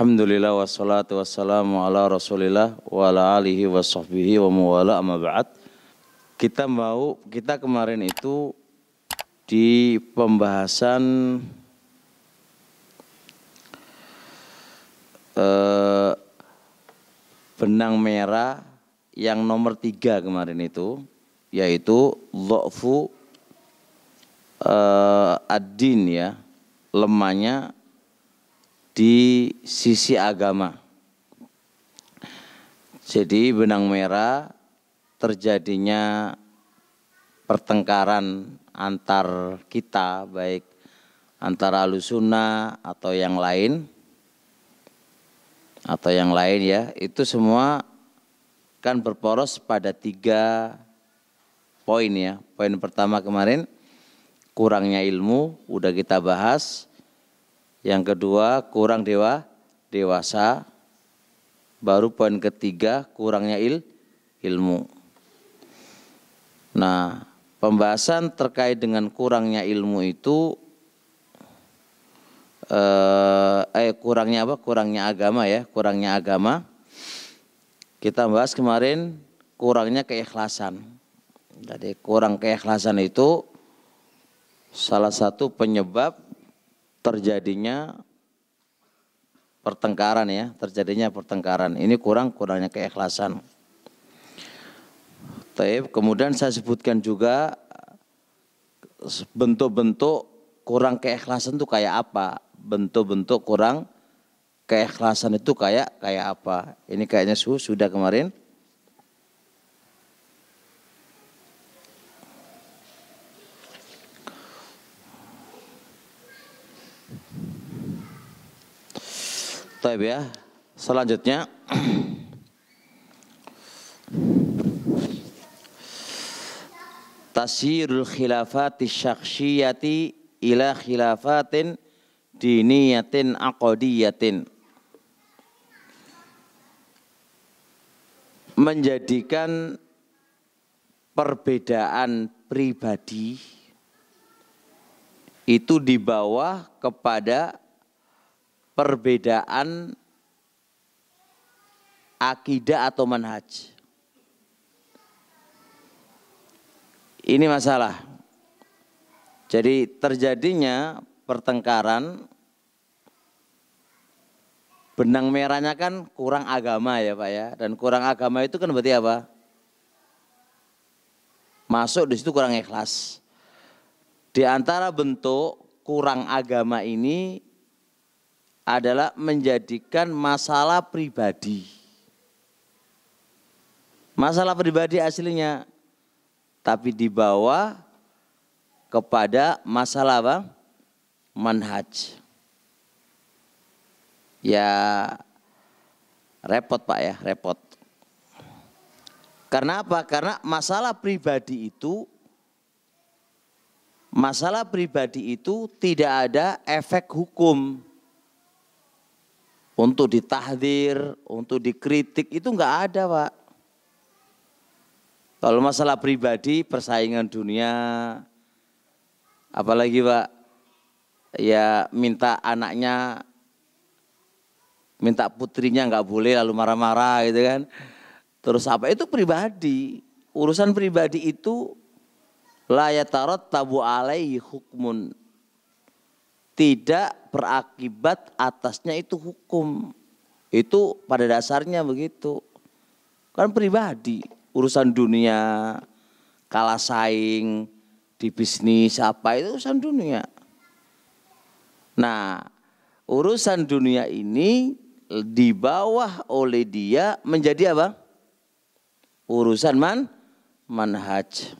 Alhamdulillah wassalatu wassalamu ala rasulillah wa ala alihi wa sahbihi wa mawala amma ba'd. Kita kemarin itu di pembahasan benang merah yang nomor 3 kemarin itu, yaitu dha'fu ad-din, ya, lemahnya di sisi agama. Jadi benang merah terjadinya pertengkaran antar kita, baik antara Ahlussunnah atau yang lain ya, itu semua kan berporos pada 3 poin ya. Poin pertama kemarin kurangnya ilmu, udah kita bahas. Yang kedua kurang dewasa. Baru poin ketiga kurangnya ilmu. Nah, pembahasan terkait dengan kurangnya ilmu itu kurangnya apa? Kurangnya agama ya, kurangnya agama. Kita bahas kemarin kurangnya keikhlasan. Jadi kurang keikhlasan itu salah satu penyebab terjadinya pertengkaran ya, Ini kurangnya keikhlasan. Kemudian saya sebutkan juga bentuk-bentuk kurang keikhlasan itu kayak apa? Bentuk-bentuk kurang keikhlasan itu kayak apa? Ini kayaknya sudah kemarin. Baik ya, selanjutnya tasyirul khilafati syakhsiyati ila khilafatin diniyatin aqadiyatin. Menjadikan perbedaan pribadi itu dibawa kepada perbedaan akidah atau manhaj. Ini masalah. Jadi terjadinya pertengkaran, benang merahnya kan kurang agama ya Pak ya. Dan kurang agama itu kan berarti apa? Masuk di situ kurang ikhlas. Di antara bentuk kurang agama ini adalah menjadikan masalah pribadi. Masalah pribadi aslinya, tapi dibawa kepada masalah apa? Manhaj. Ya repot Pak ya, repot. Karena apa? Karena masalah pribadi itu tidak ada efek hukum. Untuk ditahdir, untuk dikritik itu enggak ada Pak. Kalau masalah pribadi, persaingan dunia, apalagi Pak, ya minta putrinya enggak boleh lalu marah-marah gitu kan. Terus apa itu pribadi, urusan pribadi itu la yatarattabu alaihi hukmun. Tidak berakibat atasnya itu hukum. Itu pada dasarnya begitu. Kan pribadi, urusan dunia, kalah saing di bisnis apa itu urusan dunia. Nah, urusan dunia ini dibawa oleh dia menjadi apa? Urusan manhaj.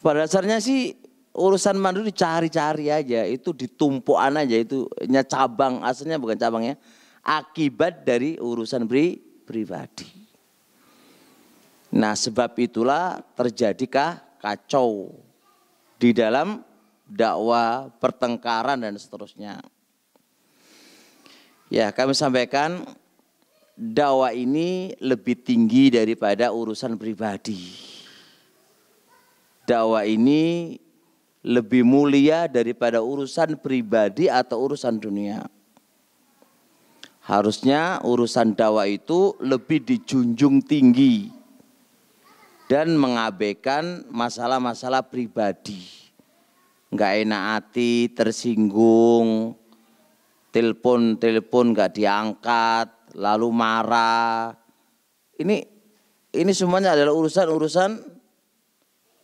Pada dasarnya sih urusan mandu dicari-cari aja, itu ditumpuan aja, itu cabang, asalnya bukan cabangnya, akibat dari urusan pribadi. Nah sebab itulah terjadi kacau di dalam dakwah, pertengkaran dan seterusnya. Ya kami sampaikan dakwah ini lebih tinggi daripada urusan pribadi. Dakwah ini lebih mulia daripada urusan pribadi atau urusan dunia. Harusnya urusan dakwah itu lebih dijunjung tinggi dan mengabaikan masalah-masalah pribadi. Nggak enak hati, tersinggung, telepon nggak diangkat, lalu marah. Ini semuanya adalah urusan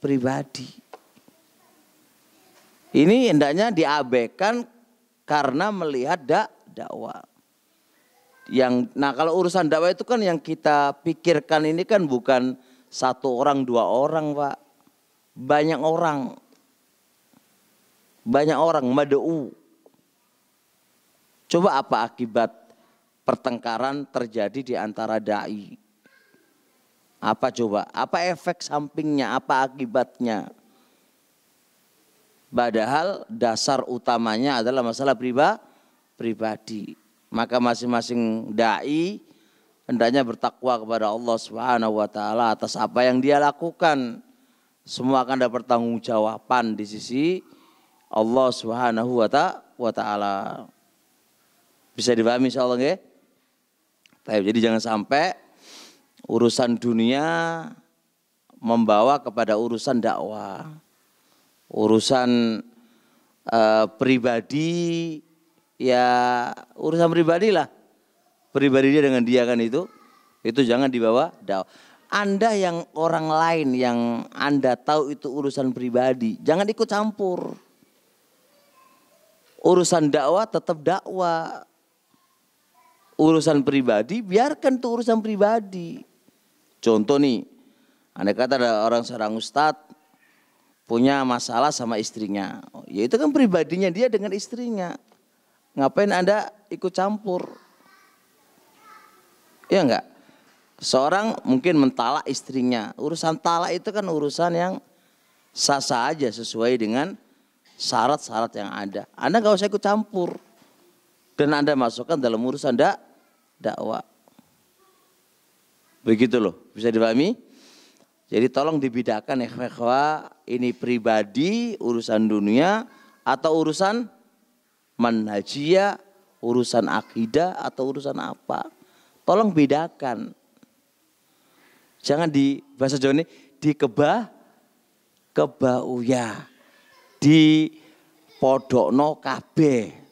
pribadi. Ini hendaknya diabaikan karena melihat dakwah. Nah kalau urusan dakwah itu kan yang kita pikirkan ini kan bukan satu orang, dua orang, Pak. Banyak orang. Mad'u. Coba apa akibat pertengkaran terjadi di antara dai? Apa coba? Apa efek sampingnya? Apa akibatnya? Padahal dasar utamanya adalah masalah pribadi. Maka masing-masing dai hendaknya bertakwa kepada Allah Subhanahu wa taala atas apa yang dia lakukan. Semua akan ada pertanggungjawaban di sisi Allah Subhanahu wa taala. Bisa dipahami insyaallah nggih? Baik, jadi jangan sampai urusan dunia membawa kepada urusan dakwah. Urusan pribadi, ya urusan pribadi lah. Pribadi dia dengan dia kan itu jangan dibawa dakwah. Anda yang orang lain yang Anda tahu itu urusan pribadi, jangan ikut campur. Urusan dakwah tetap dakwah. Urusan pribadi biarkan tuh urusan pribadi. Contoh nih, andai kata ada seorang ustadz punya masalah sama istrinya, ya itu kan pribadinya dia dengan istrinya. Ngapain Anda ikut campur? Ya enggak? Seorang mungkin mentalak istrinya. Urusan talak itu kan urusan yang sah-sah aja sesuai dengan syarat-syarat yang ada. Anda enggak usah ikut campur. Dan Anda masukkan dalam urusan dakwah. Begitu loh, bisa dipahami? Jadi tolong dibedakan ya, ini pribadi, urusan dunia, atau urusan manhajiyah, urusan akidah, atau urusan apa. Tolong bedakan. Jangan di bahasa Jawa ini kebauya, di podokno kabeh.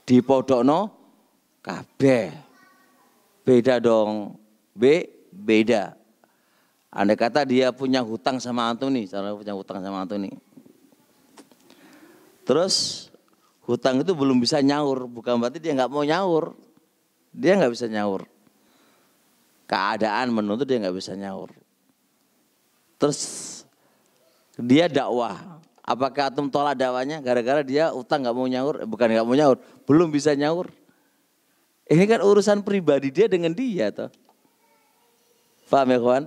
Di podokno kabeh. Beda dong, beda. Andai kata dia punya hutang sama antum nih, terus hutang itu belum bisa nyaur, bukan berarti dia nggak mau nyaur. Dia nggak bisa nyaur. Keadaan menuntut dia nggak bisa nyaur. Terus dia dakwah. Apakah antum tolak dakwanya gara-gara dia utang nggak mau nyaur? Bukan nggak mau nyaur, belum bisa nyaur. Ini kan urusan pribadi dia dengan dia, toh. Paham ya kawan?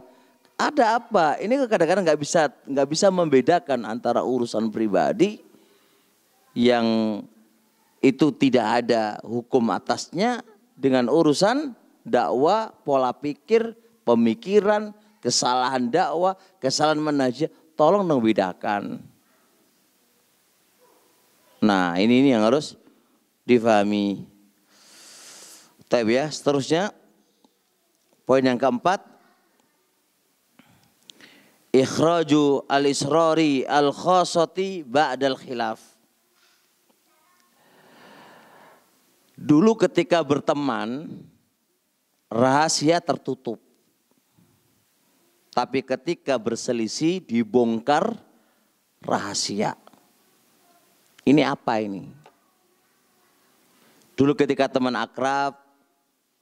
Ada apa? Ini kadang-kadang nggak bisa membedakan antara urusan pribadi yang itu tidak ada hukum atasnya dengan urusan dakwah, pola pikir, pemikiran, kesalahan dakwah, kesalahan manhaj. Tolong dong bedakan. Nah, ini yang harus difahami. Tapi ya, seterusnya poin yang keempat, ikhraju al-israri al-khasati ba'dal khilaf. Dulu ketika berteman, rahasia tertutup. Tapi ketika berselisih dibongkar rahasia. Ini apa ini? Dulu ketika teman akrab,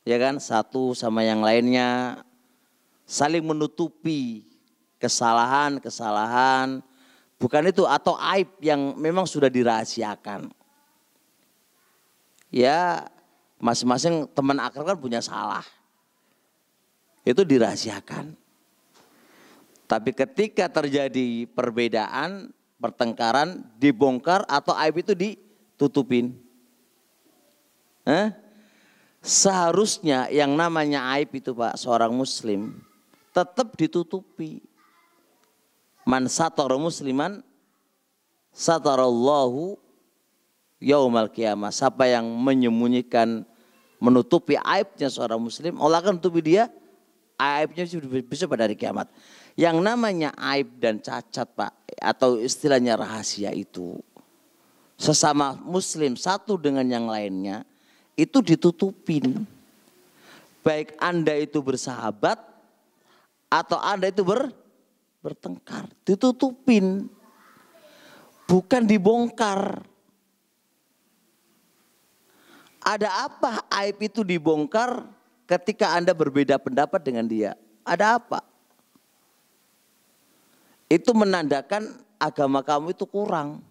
ya kan, satu sama yang lainnya saling menutupi kesalahan, bukan itu, atau aib yang memang sudah dirahasiakan. Ya, masing-masing teman akrab kan punya salah. Itu dirahasiakan. Tapi ketika terjadi perbedaan, pertengkaran, dibongkar atau aib itu ditutupin. Seharusnya yang namanya aib itu Pak, seorang muslim tetap ditutupi. Man satara musliman satarallahu yaumal qiyamah. Siapa yang menyembunyikan menutupi aibnya seorang muslim, Allah akan tutupi dia aibnya bisa pada hari kiamat. Yang namanya aib dan cacat Pak, atau istilahnya rahasia itu, sesama muslim satu dengan yang lainnya itu ditutupin. Baik Anda itu bersahabat atau Anda itu bertengkar, ditutupin, bukan dibongkar. Ada apa aib itu dibongkar ketika Anda berbeda pendapat dengan dia? Ada apa? Itu menandakan agama kamu itu kurang.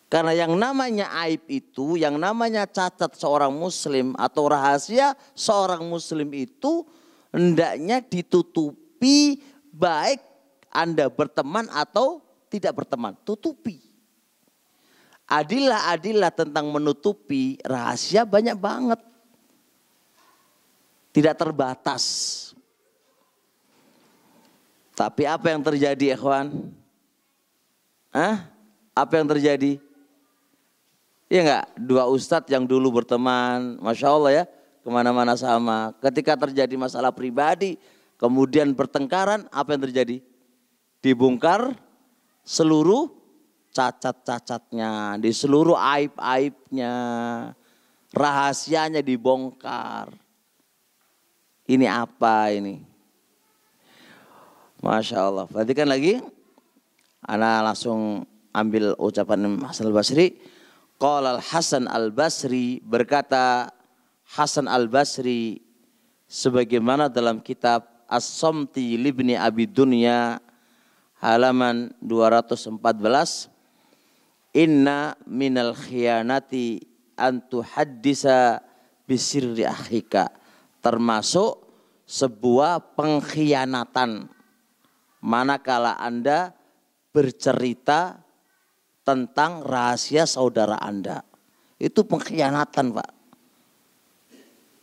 Karena yang namanya aib itu, yang namanya cacat seorang muslim atau rahasia seorang muslim itu hendaknya ditutupi, baik Anda berteman atau tidak berteman, tutupi. Adilah tentang menutupi rahasia banyak banget. Tidak terbatas. Tapi apa yang terjadi ikhwan? Apa yang terjadi? Iya enggak? Dua ustadz yang dulu berteman, Masya Allah ya, kemana-mana sama. Ketika terjadi masalah pribadi, kemudian pertengkaran, apa yang terjadi? Dibongkar seluruh cacat-cacatnya, di seluruh aib-aibnya, rahasianya dibongkar. Ini apa ini? Masya Allah. Perhatikan lagi. Ana langsung ambil ucapan Hasan al-Basri. Qala Hasan al-Basri, berkata Hasan al-Basri sebagaimana dalam kitab As-Samti libni Abi Dunya halaman 214. Inna minal khiyanati antu haddisa bisirri akhika. Termasuk sebuah pengkhianatan manakala Anda bercerita tentang rahasia saudara Anda. Itu pengkhianatan Pak.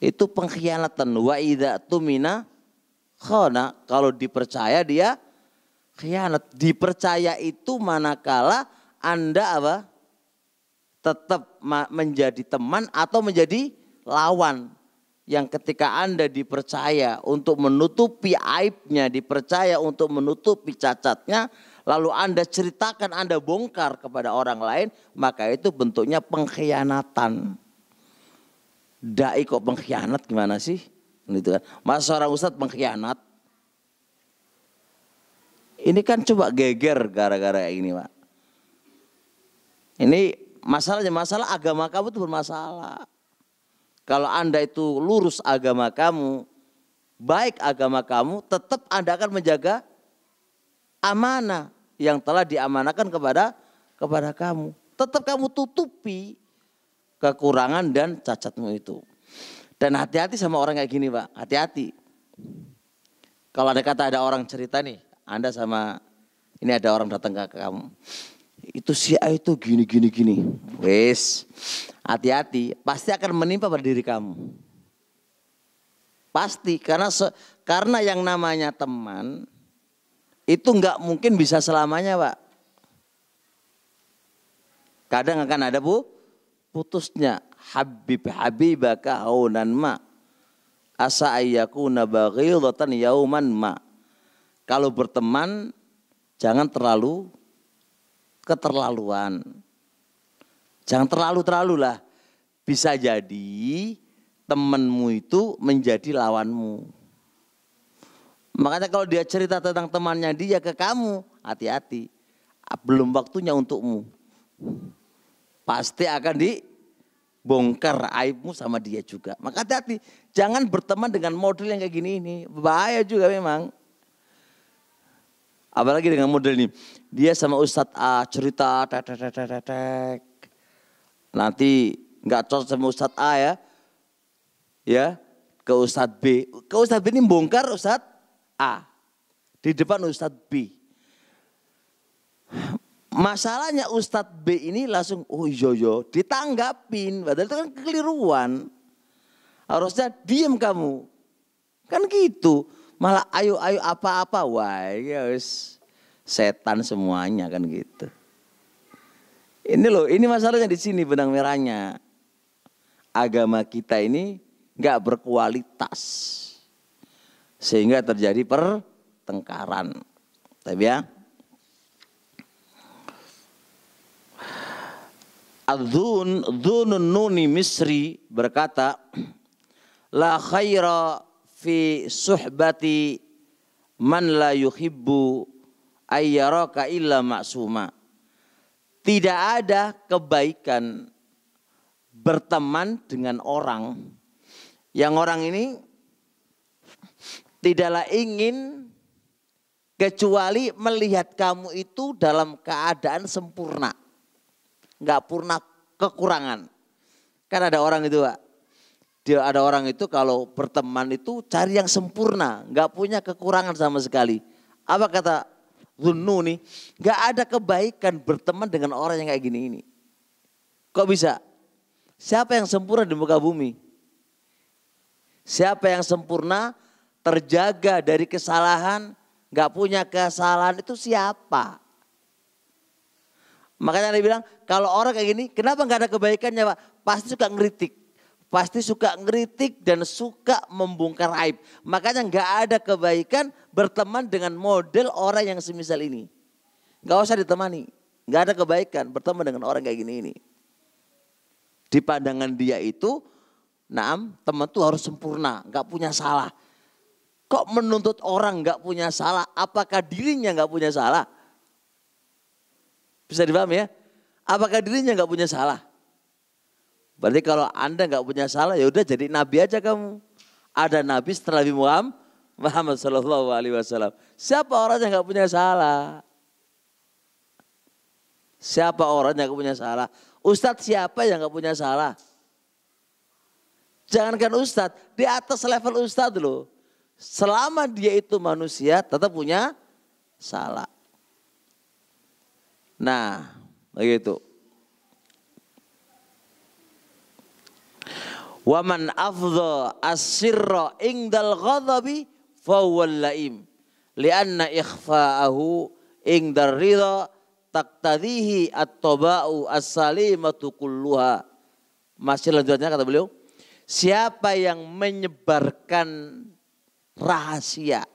Itu pengkhianatan. Wa idza tumina khana, kalau dipercaya dia khianat. Dipercaya itu manakala Anda apa? Tetap menjadi teman atau menjadi lawan. Yang ketika Anda dipercaya untuk menutupi aibnya, dipercaya untuk menutupi cacatnya, lalu Anda ceritakan, Anda bongkar kepada orang lain, maka itu bentuknya pengkhianatan. Dai kok pengkhianat gimana sih? Gitu kan. Masa seorang ustadz pengkhianat? Ini kan coba geger gara-gara ini Pak. Ini masalahnya, masalah agama kamu itu bermasalah. Kalau Anda itu lurus agama kamu, baik agama kamu, tetap Anda akan menjaga amanah yang telah diamanakan kepada kamu. Tetap kamu tutupi kekurangan dan cacatmu itu. Dan hati-hati sama orang kayak gini Pak, hati-hati. Kalau ada kata ada orang cerita nih, Anda sama ini ada orang datang ke kamu. Itu si A itu gini. Wes, hati-hati, pasti akan menimpa pada diri kamu. Pasti, karena yang namanya teman itu nggak mungkin bisa selamanya Pak. Kadang akan ada putusnya. Habibaka haunan ma asa ayyakuna baghidatan yauman ma. Kalau berteman jangan terlalu keterlaluan. Jangan terlalu lah. Bisa jadi temanmu itu menjadi lawanmu. Makanya kalau dia cerita tentang temannya dia ke kamu, hati-hati. Belum waktunya untukmu. Pasti akan dibongkar aibmu sama dia juga. Maka hati-hati. Jangan berteman dengan model yang kayak gini ini. Bahaya juga memang. Apalagi dengan model ini. Dia sama Ustadz A cerita. Nanti nggak cocok sama Ustadz A ya. Ya. Ke Ustadz B. Ke Ustadz B ini bongkar Ustadz A. Di depan Ustadz B. Masalahnya Ustadz B ini langsung, oh iya ditanggapin. Padahal itu kan kekeliruan. Harusnya diem kamu. Kan gitu. Malah ayo apa-apa. Wah ya wis setan semuanya kan gitu. Ini loh, ini masalahnya di sini benang merahnya. agama kita ini nggak berkualitas sehingga terjadi pertengkaran. Tapi ya, Dzun Nuni Misri berkata, la khaira fi suhbati man la yuhibbu ayyaraka illa ma'suma. Tidak ada kebaikan berteman dengan orang yang orang ini tidaklah ingin kecuali melihat kamu itu dalam keadaan sempurna, nggak purna kekurangan. Kan ada orang itu, Pak. Ada orang itu kalau berteman itu cari yang sempurna, nggak punya kekurangan sama sekali. Apa kata Dzun-Nuni? Nggak ada kebaikan berteman dengan orang yang kayak gini ini. Kok bisa? Siapa yang sempurna di muka bumi? Siapa yang sempurna, terjaga dari kesalahan, nggak punya kesalahan, itu siapa? Makanya dia bilang, kalau orang kayak gini, kenapa nggak ada kebaikannya, Pak? Pasti suka ngeritik. Pasti suka ngeritik dan suka membongkar aib. Makanya nggak ada kebaikan berteman dengan model orang yang semisal ini. Nggak usah ditemani. Nggak ada kebaikan berteman dengan orang kayak gini ini. Di pandangan dia itu, teman tuh harus sempurna, nggak punya salah. Kok menuntut orang nggak punya salah? Apakah dirinya nggak punya salah? Bisa dipahami ya? Apakah dirinya nggak punya salah? Berarti kalau Anda nggak punya salah, ya udah jadi nabi aja kamu. Ada nabi setelah Nabi Muhammad Sallallahu Alaihi Wasallam. Siapa orang yang nggak punya salah? Siapa orang yang nggak punya salah? Ustadz siapa yang nggak punya salah? Jangankan ustadz, di atas level ustadz loh. Selama dia itu manusia, tetap punya salah. Nah, begitu. Waman afdha as-sirra indal ghadabi fawwal laim lianna ikhfa'ahu indar ridha taqtadhihi at-taba'u as-salimatu kulluha. Masih lanjutnya kata beliau, siapa yang menyebarkan rahasia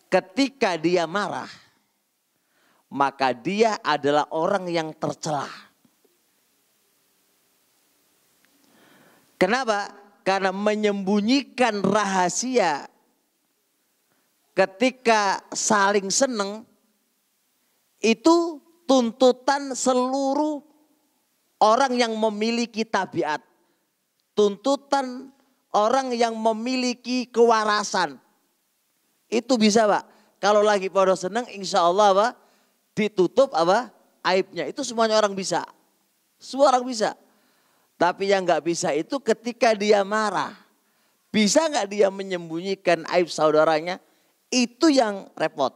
ketika dia marah, maka dia adalah orang yang tercela. Kenapa? Karena menyembunyikan rahasia ketika saling seneng itu tuntutan seluruh orang yang memiliki tabiat. Tuntutan orang yang memiliki kewarasan. Itu bisa, Pak. Kalau lagi pada seneng, insya Allah, Pak, ditutup aibnya. Itu semuanya orang bisa. Semua orang bisa. Tapi yang nggak bisa itu ketika dia marah. Bisa nggak dia menyembunyikan aib saudaranya? Itu yang repot.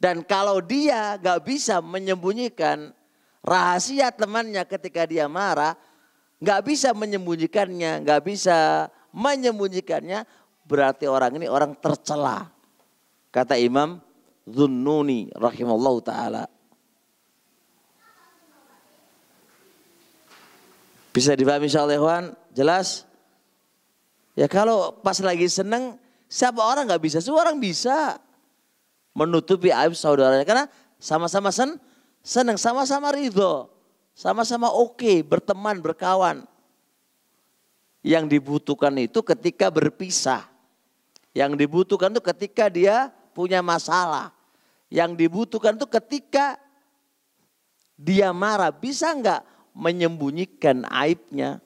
Dan kalau dia nggak bisa menyembunyikan rahasia temannya ketika dia marah, nggak bisa menyembunyikannya, berarti orang ini orang tercela. Kata Imam Dzun-Nuni rahimallahu ta'ala. Bisa dipahami insyaallah ikhwan? Jelas? Ya kalau pas lagi seneng, siapa orang nggak bisa? Semua orang bisa menutupi aib saudaranya. Karena sama-sama seneng, sama-sama ridho, sama-sama oke, berteman, berkawan. Yang dibutuhkan itu ketika berpisah. Yang dibutuhkan itu ketika dia punya masalah. Yang dibutuhkan itu ketika dia marah. Bisa nggak menyembunyikan aibnya?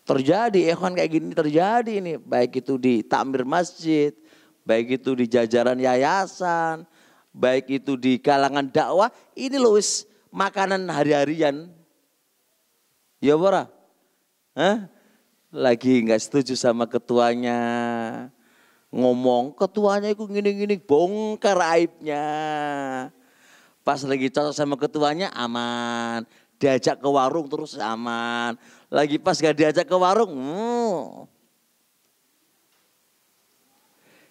Terjadi ikhwan kayak gini, terjadi ini. Baik itu di takmir masjid, baik itu di jajaran yayasan, baik itu di kalangan dakwah. Ini loh makanan hari-harian. Ya bora? Lagi nggak setuju sama ketuanya. Ngomong ketuanya itu gini-gini, bongkar aibnya. Pas lagi cocok sama ketuanya aman. Diajak ke warung terus aman. Lagi pas gak diajak ke warung.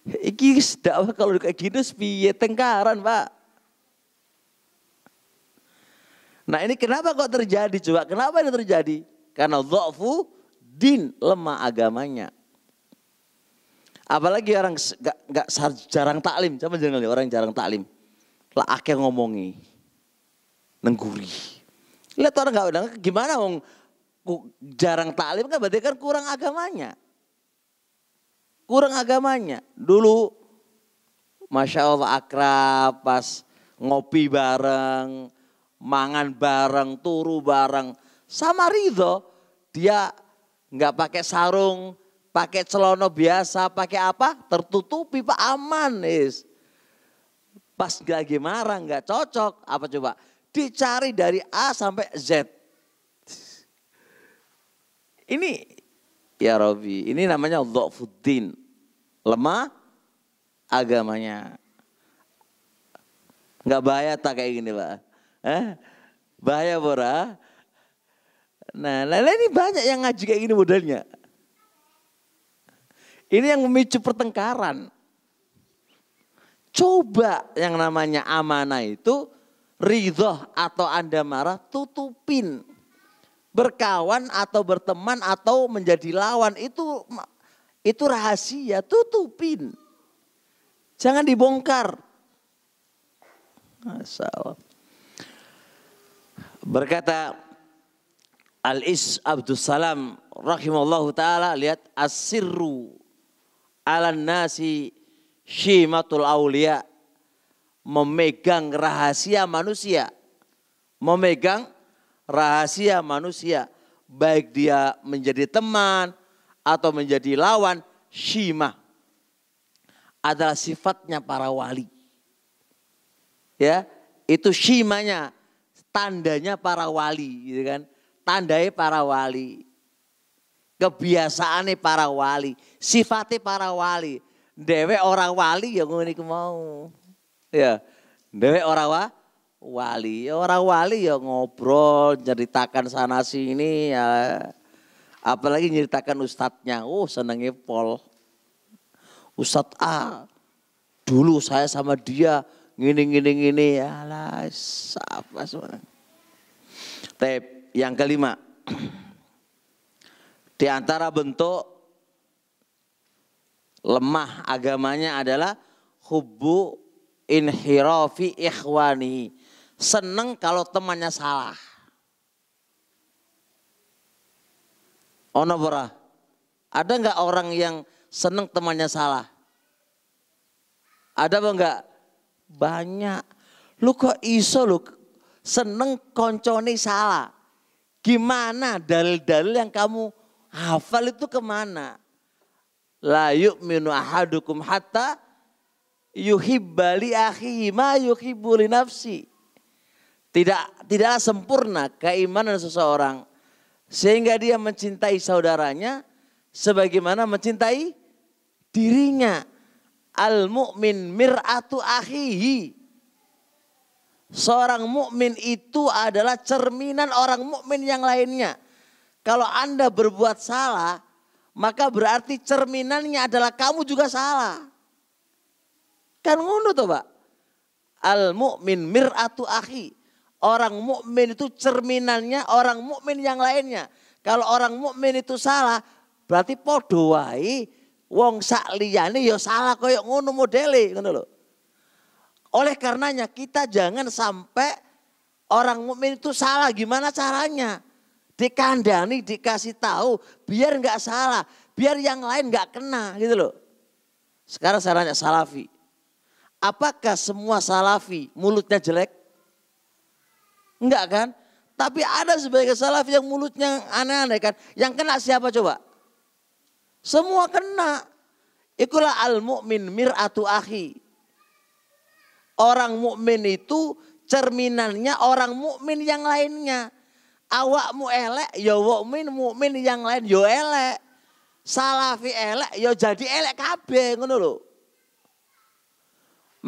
Iki dakwah kalau kayak gini piye tengkaran, Pak. Nah ini kenapa kok terjadi coba? Kenapa ini terjadi? Karena dha'fu din, lemah agamanya. Apalagi orang gak jarang taklim, coba jangan lihat orang jarang taklim. Lah akhirnya ngomongi, nengguri. Lihat orang gak gimana wong jarang taklim kan berarti kan kurang agamanya. Kurang agamanya. Dulu Masya Allah akrab pas ngopi bareng, mangan bareng, turu bareng. Sama Ridho, dia nggak pakai sarung, pakai celana biasa, pakai apa? Tertutupi Pak, aman. Pas lagi marah nggak cocok, apa coba? Dicari dari A sampai Z. Ini ya Robi, ini namanya dha'fuddin, lemah agamanya. Nggak bahaya tak kayak gini Pak? Bahaya Bora. Nah ini banyak yang ngaji kayak gini modelnya. Ini yang memicu pertengkaran. Coba yang namanya amanah itu ridho atau Anda marah tutupin. Berkawan atau berteman atau menjadi lawan itu rahasia, tutupin. Jangan dibongkar. Masalah. Berkata Al-Is Abdus Salam rahimallahu ta'ala, lihat as-sirru ala nasi syimatul aulia, memegang rahasia manusia. Memegang rahasia manusia, baik dia menjadi teman atau menjadi lawan, syimah adalah sifatnya para wali. Ya, itu syimanya, tandanya para wali, gitu kan? Tandanya para wali. Kebiasaannya para wali, sifatnya para wali. Dewe orang wali ya ngono iku mau. Ya, dewe orang wali, orang wali ya ngobrol, ceritakan sana sini ya. Apalagi ceritakan ustadznya, senengnya pol. Ustadz A, dulu saya sama dia gini ya lah, apa semua. Tep yang kelima, di antara bentuk lemah agamanya adalah hubbu inhirafi ikhwani. Seneng kalau temannya salah. Ono bora, ada nggak orang yang seneng temannya salah? Ada apa enggak? Banyak. Lu kok iso lu seneng koncone salah? Gimana dalil-dalil yang kamu hafal itu kemana? La yu'minu ahadukum hatta yuhibba li akhihi ma yuhibbu li nafsi. Tidaklah sempurna keimanan seseorang sehingga dia mencintai saudaranya sebagaimana mencintai dirinya. Al-mu'min mir'atu akhihi. Seorang mukmin itu adalah cerminan orang mukmin yang lainnya. Kalau Anda berbuat salah, maka berarti cerminannya adalah kamu juga salah. Kan ngono toh, Pak? Al-mu'min mir'atu akhi. Orang mukmin itu cerminannya orang mukmin yang lainnya. Kalau orang mukmin itu salah, berarti podo wae wong sak liyane ya salah koyo ngono modele, ngono lho. Oleh karenanya kita jangan sampai orang mukmin itu salah. Gimana caranya? Dikandani, dikasih tahu biar nggak salah, biar yang lain nggak kena gitu loh. Sekarang saya nanya salafi, apakah semua salafi mulutnya jelek? Enggak kan? Tapi ada sebagai salafi yang mulutnya aneh-aneh kan. Yang kena siapa coba? Semua kena. Itulah al-mu'min mir'atu akhi. Orang mukmin itu cerminannya orang mukmin yang lainnya. Awakmu elek ya mukmin yang lain ya elek. Salafi elek ya jadi elek kabeh ngono lho.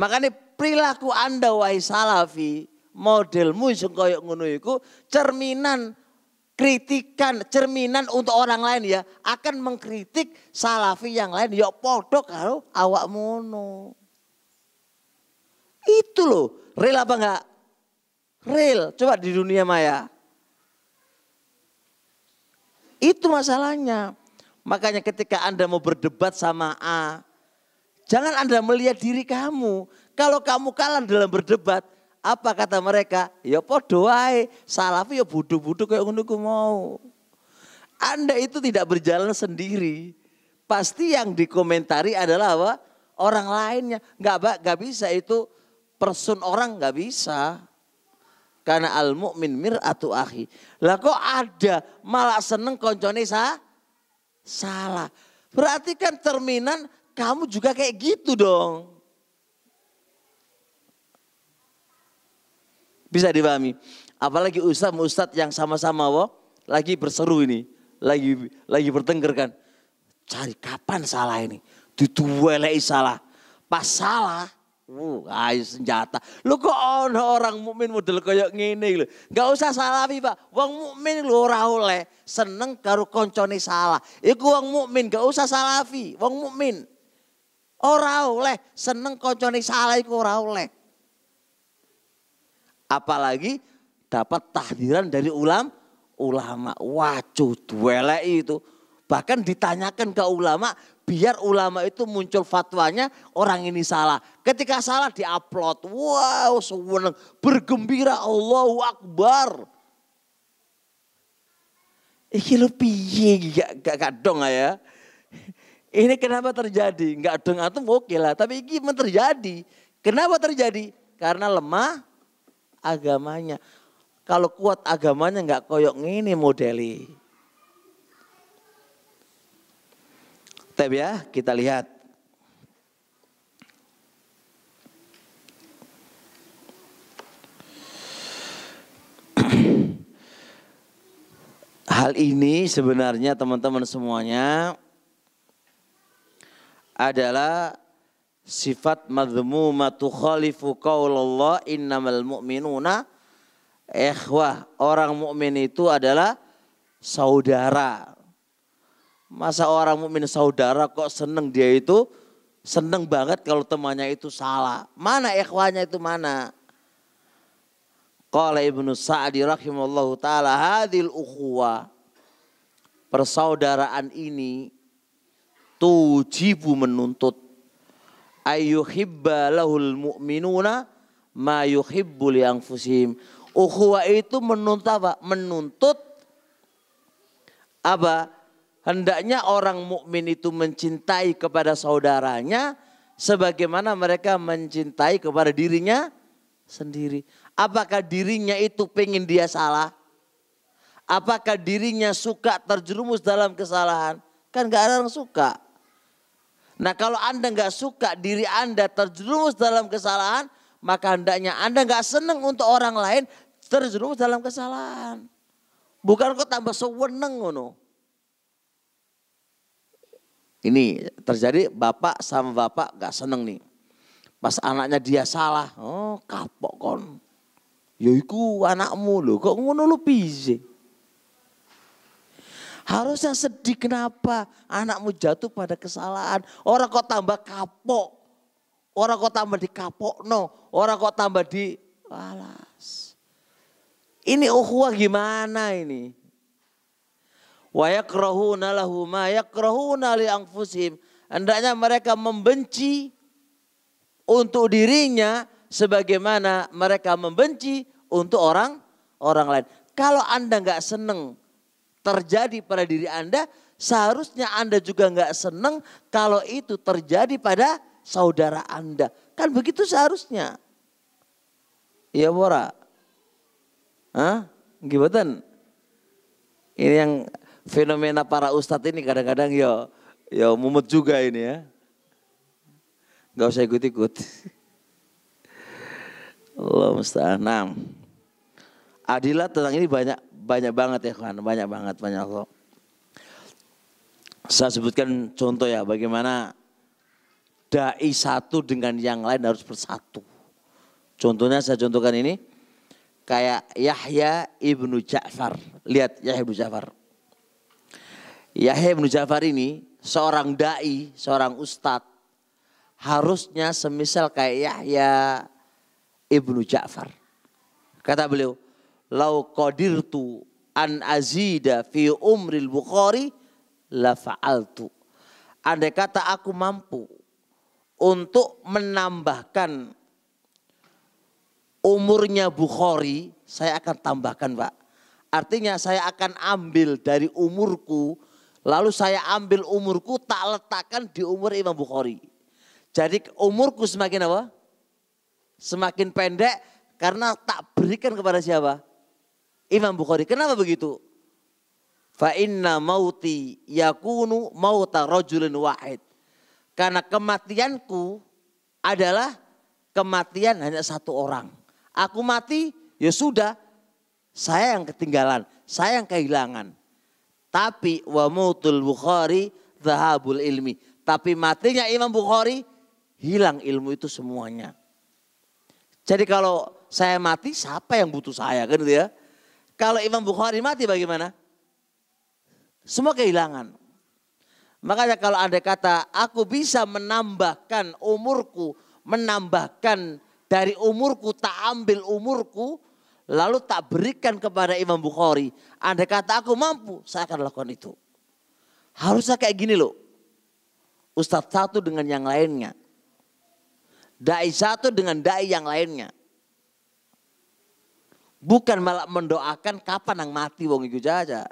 Makanya perilaku Anda wahai salafi, modelmu sing koyo ngono iku cerminan kritikan, cerminan untuk orang lain ya, akan mengkritik salafi yang lain ya podo karo awakmu ngono. Itu loh, rela apa enggak? Real, coba di dunia maya. Itu masalahnya. Makanya ketika Anda mau berdebat sama A, jangan Anda melihat diri kamu. Kalau kamu kalah dalam berdebat, apa kata mereka? Ya podo wae, salafi ya bodoh-bodoh kayak ngono ku mau. Anda itu tidak berjalan sendiri. Pasti yang dikomentari adalah apa? Orang lainnya. Nggak bisa itu person orang nggak bisa. Karena al mukmin mir'atu akhi. Lah kok ada malah seneng koncone salah. Berarti kan cerminan kamu juga kayak gitu dong. Bisa dipahami. Apalagi ustadz yang sama-sama lagi berseru ini. Lagi bertengkar kan. Cari kapan salah ini. Dituwelei salah. Pas salah. Ayo senjata. Lu kok orang mukmin model kayak ngene lho. Enggak usah salafi, Pak. Wong mukmin lho ora oleh seneng karo koncone salah. Iku wong mukmin, enggak usah salafi. Wong mukmin ora oleh seneng koncone salah iku ora oleh. Apalagi dapat tahdiran dari ulama. Waduh, duelei itu. Bahkan ditanyakan ke ulama, biar ulama itu muncul fatwanya orang ini salah. Ketika salah diupload, wow seneng, bergembira Allahu Akbar. Iki lu piye gak dong ya. Ini kenapa terjadi? Gak dong atau oke lah, tapi ini terjadi. Kenapa terjadi? Karena lemah agamanya. Kalau kuat agamanya gak koyok ngini modeli. Tab ya, kita lihat. Hal ini sebenarnya teman-teman semuanya adalah sifat madzmumatu khalifu qaulallah innamal mu'minuna ikhwah. Orang mukmin itu adalah saudara. Masa orang mukmin saudara kok seneng dia itu seneng banget kalau temannya itu salah. Mana ikhwanya itu mana? Qala Ibnu Sa'di rahimallahu taala hadhil ukhuwah. Persaudaraan ini tujibu menuntut ayyuhibba lahul mu'minuna ma yuhibbu li anfusihim. Ukhuwah itu menuntut apa? Menuntut apa? Hendaknya orang mukmin itu mencintai kepada saudaranya sebagaimana mereka mencintai kepada dirinya sendiri. Apakah dirinya itu pengen dia salah? Apakah dirinya suka terjerumus dalam kesalahan? Kan gak ada yang suka. Nah kalau Anda gak suka diri Anda terjerumus dalam kesalahan, maka hendaknya Anda gak senang untuk orang lain terjerumus dalam kesalahan. Bukan kok tambah seweneng ngono. Ini terjadi bapak sama bapak gak seneng nih. Pas anaknya dia salah, oh kapok kon. Ya iku anakmu loh, kok ngono lu piye? Harusnya sedih kenapa anakmu jatuh pada kesalahan. Orang kok tambah kapok. Orang kok tambah dikapokno. Orang kok tambah di alas. Ini ukhuwah gimana ini? Wa yakrahuna lahu ma yakrahuna li anfusihim. Hendaknya mereka membenci untuk dirinya sebagaimana mereka membenci untuk orang lain. Kalau Anda nggak seneng terjadi pada diri Anda, seharusnya Anda juga nggak seneng kalau itu terjadi pada saudara Anda. Kan begitu seharusnya. Iya bora. Hah? Gimana? Ini yang fenomena para ustadz ini kadang-kadang ya mumet juga ini ya. Gak usah ikut-ikut. Allah musta'an. Nah, adilah tentang ini banyak banget ya kan, banyak Allah. Saya sebutkan contoh ya bagaimana dai satu dengan yang lain harus bersatu. Contohnya saya contohkan ini kayak Yahya ibnu Ja'far. Lihat Yahya ibnu Ja'far. Yahya ibnu Ja'far ini seorang dai, seorang ustadz. Harusnya semisal kayak Yahya ibnu Ja'far. Kata beliau, lau qadirtu an azida fi umril Bukhari la fa'altu. Andai kata aku mampu untuk menambahkan umurnya Bukhari, saya akan tambahkan, Pak. Artinya saya akan ambil dari umurku, lalu saya ambil umurku tak letakkan di umur Imam Bukhari. Jadi umurku semakin apa? Semakin pendek karena tak berikan kepada siapa? Imam Bukhari. Kenapa begitu? Fa inna mauti yakunu mauta rajulin wahid. Karena kematianku adalah kematian hanya satu orang. Aku mati, ya sudah, saya yang ketinggalan, saya yang kehilangan. Tapi wa mautul Bukhari dhahabul ilmi. Tapi matinya Imam Bukhari, hilang ilmu itu semuanya. Jadi kalau saya mati, siapa yang butuh saya, kan gitu ya? Kalau Imam Bukhari mati bagaimana? Semua kehilangan. Makanya kalau andai kata aku bisa menambahkan umurku, menambahkan dari umurku, tak ambil umurku, lalu tak berikan kepada Imam Bukhari. Andai kata aku mampu, saya akan lakukan itu. Harusnya kayak gini loh. Ustadz satu dengan yang lainnya. Dai satu dengan dai yang lainnya. Bukan malah mendoakan kapan yang mati wong iku aja.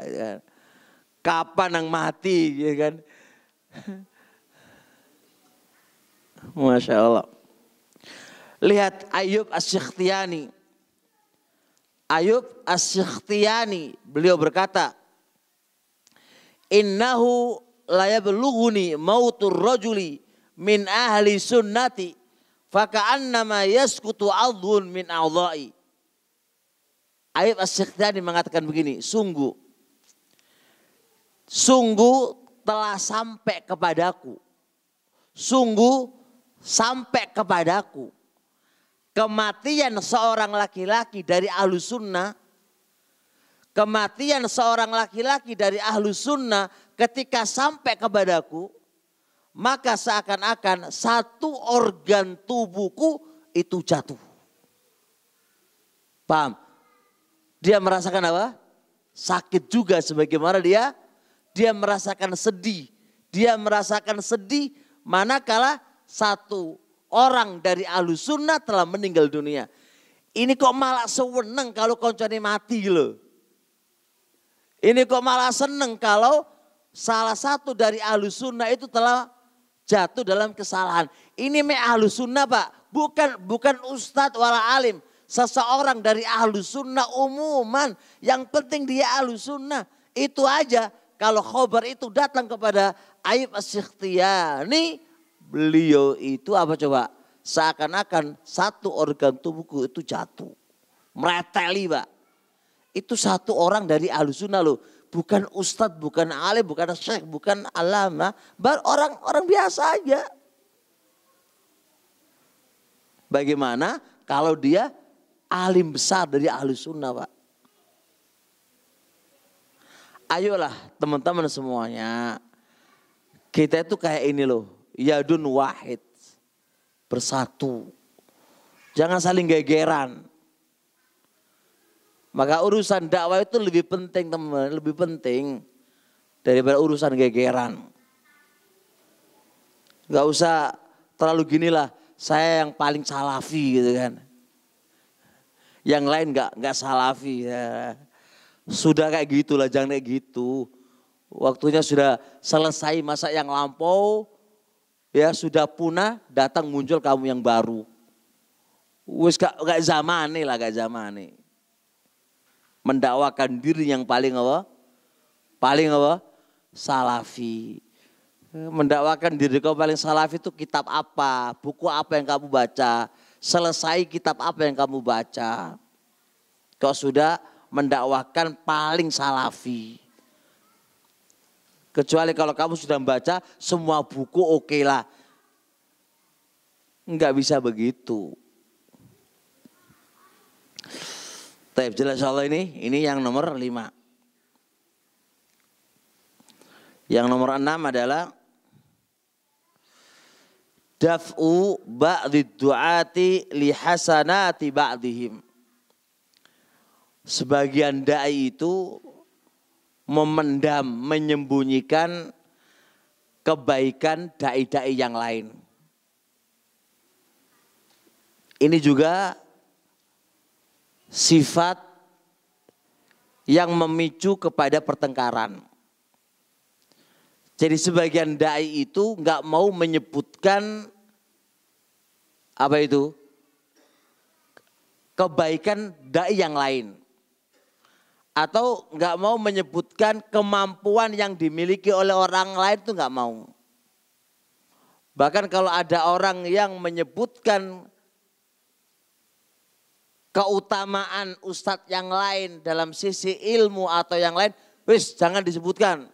Kapan yang mati, ya kan? Masya Allah. Lihat Ayub As-Sikhtiyani. Ayub As-Sikhtiyani, beliau berkata, innahu la yablughuni mautur rajuli min ahli sunnati faka'annama yaskutu adhun min a'dha'i. Ayub As-Sikhtiyani mengatakan begini, sungguh telah sampai kepadaku. Sungguh sampai kepadaku kematian seorang laki-laki dari Ahlus Sunnah. Kematian seorang laki-laki dari Ahlus Sunnah ketika sampai kepadaku, maka seakan-akan satu organ tubuhku itu jatuh. Paham? Dia merasakan apa? Sakit juga sebagaimana dia merasakan sedih. Dia merasakan sedih manakala satu orang dari Ahlus Sunnah telah meninggal dunia. Ini kok malah seweneng kalau koncone mati loh. Ini kok malah seneng kalau salah satu dari Ahlus Sunnah itu telah jatuh dalam kesalahan. Ini Ahlus Sunnah, Pak. Bukan ustadz wala alim. Seseorang dari Ahlus Sunnah umuman. Yang penting dia Ahlus Sunnah. Itu aja. Kalau khobar itu datang kepada Ayub As-Sikhtiyani, beliau itu apa coba? Seakan-akan satu organ tubuhku itu jatuh. Mereteli, Pak. Itu satu orang dari Ahlus Sunnah loh. Bukan ustadz, bukan alim, bukan syekh, bukan alama. Orang biasa aja. Bagaimana kalau dia alim besar dari Ahlus Sunnah, Pak? Ayolah teman-teman semuanya. Kita itu kayak ini loh. Yadun wahid. Bersatu. Jangan saling gegeran. Maka urusan dakwah itu lebih penting teman-teman. Lebih penting daripada urusan gegeran. Gak usah terlalu ginilah. Saya yang paling salafi gitu kan. Yang lain gak salafi ya. Sudah kayak gitulah, jangan kayak gitu. Waktunya sudah selesai masa yang lampau, ya sudah punah, datang muncul kamu yang baru. Wis gak zamane lah, gak zamane. Mendakwakan diri yang paling apa? Paling apa? Salafi. Mendakwakan diri kau paling salafi itu kitab apa? Buku apa yang kamu baca? Selesai kitab apa yang kamu baca? Kau sudah mendakwakan paling salafi. Kecuali kalau kamu sudah membaca semua buku oke lah. Enggak bisa begitu. Tapi jelas Allah ini yang nomor 5. Yang nomor 6 adalah daf'u ba'did du'ati li hasanati ba'dihim. sebagian dai itu memendam, menyembunyikan kebaikan dai-dai yang lain. Ini juga sifat yang memicu kepada pertengkaran. Jadi sebagian dai itu nggak mau menyebutkan apa itu kebaikan dai yang lain, atau nggak mau menyebutkan kemampuan yang dimiliki oleh orang lain, itu nggak mau. Bahkan kalau ada orang yang menyebutkan keutamaan ustadz yang lain dalam sisi ilmu atau yang lain, wis jangan disebutkan,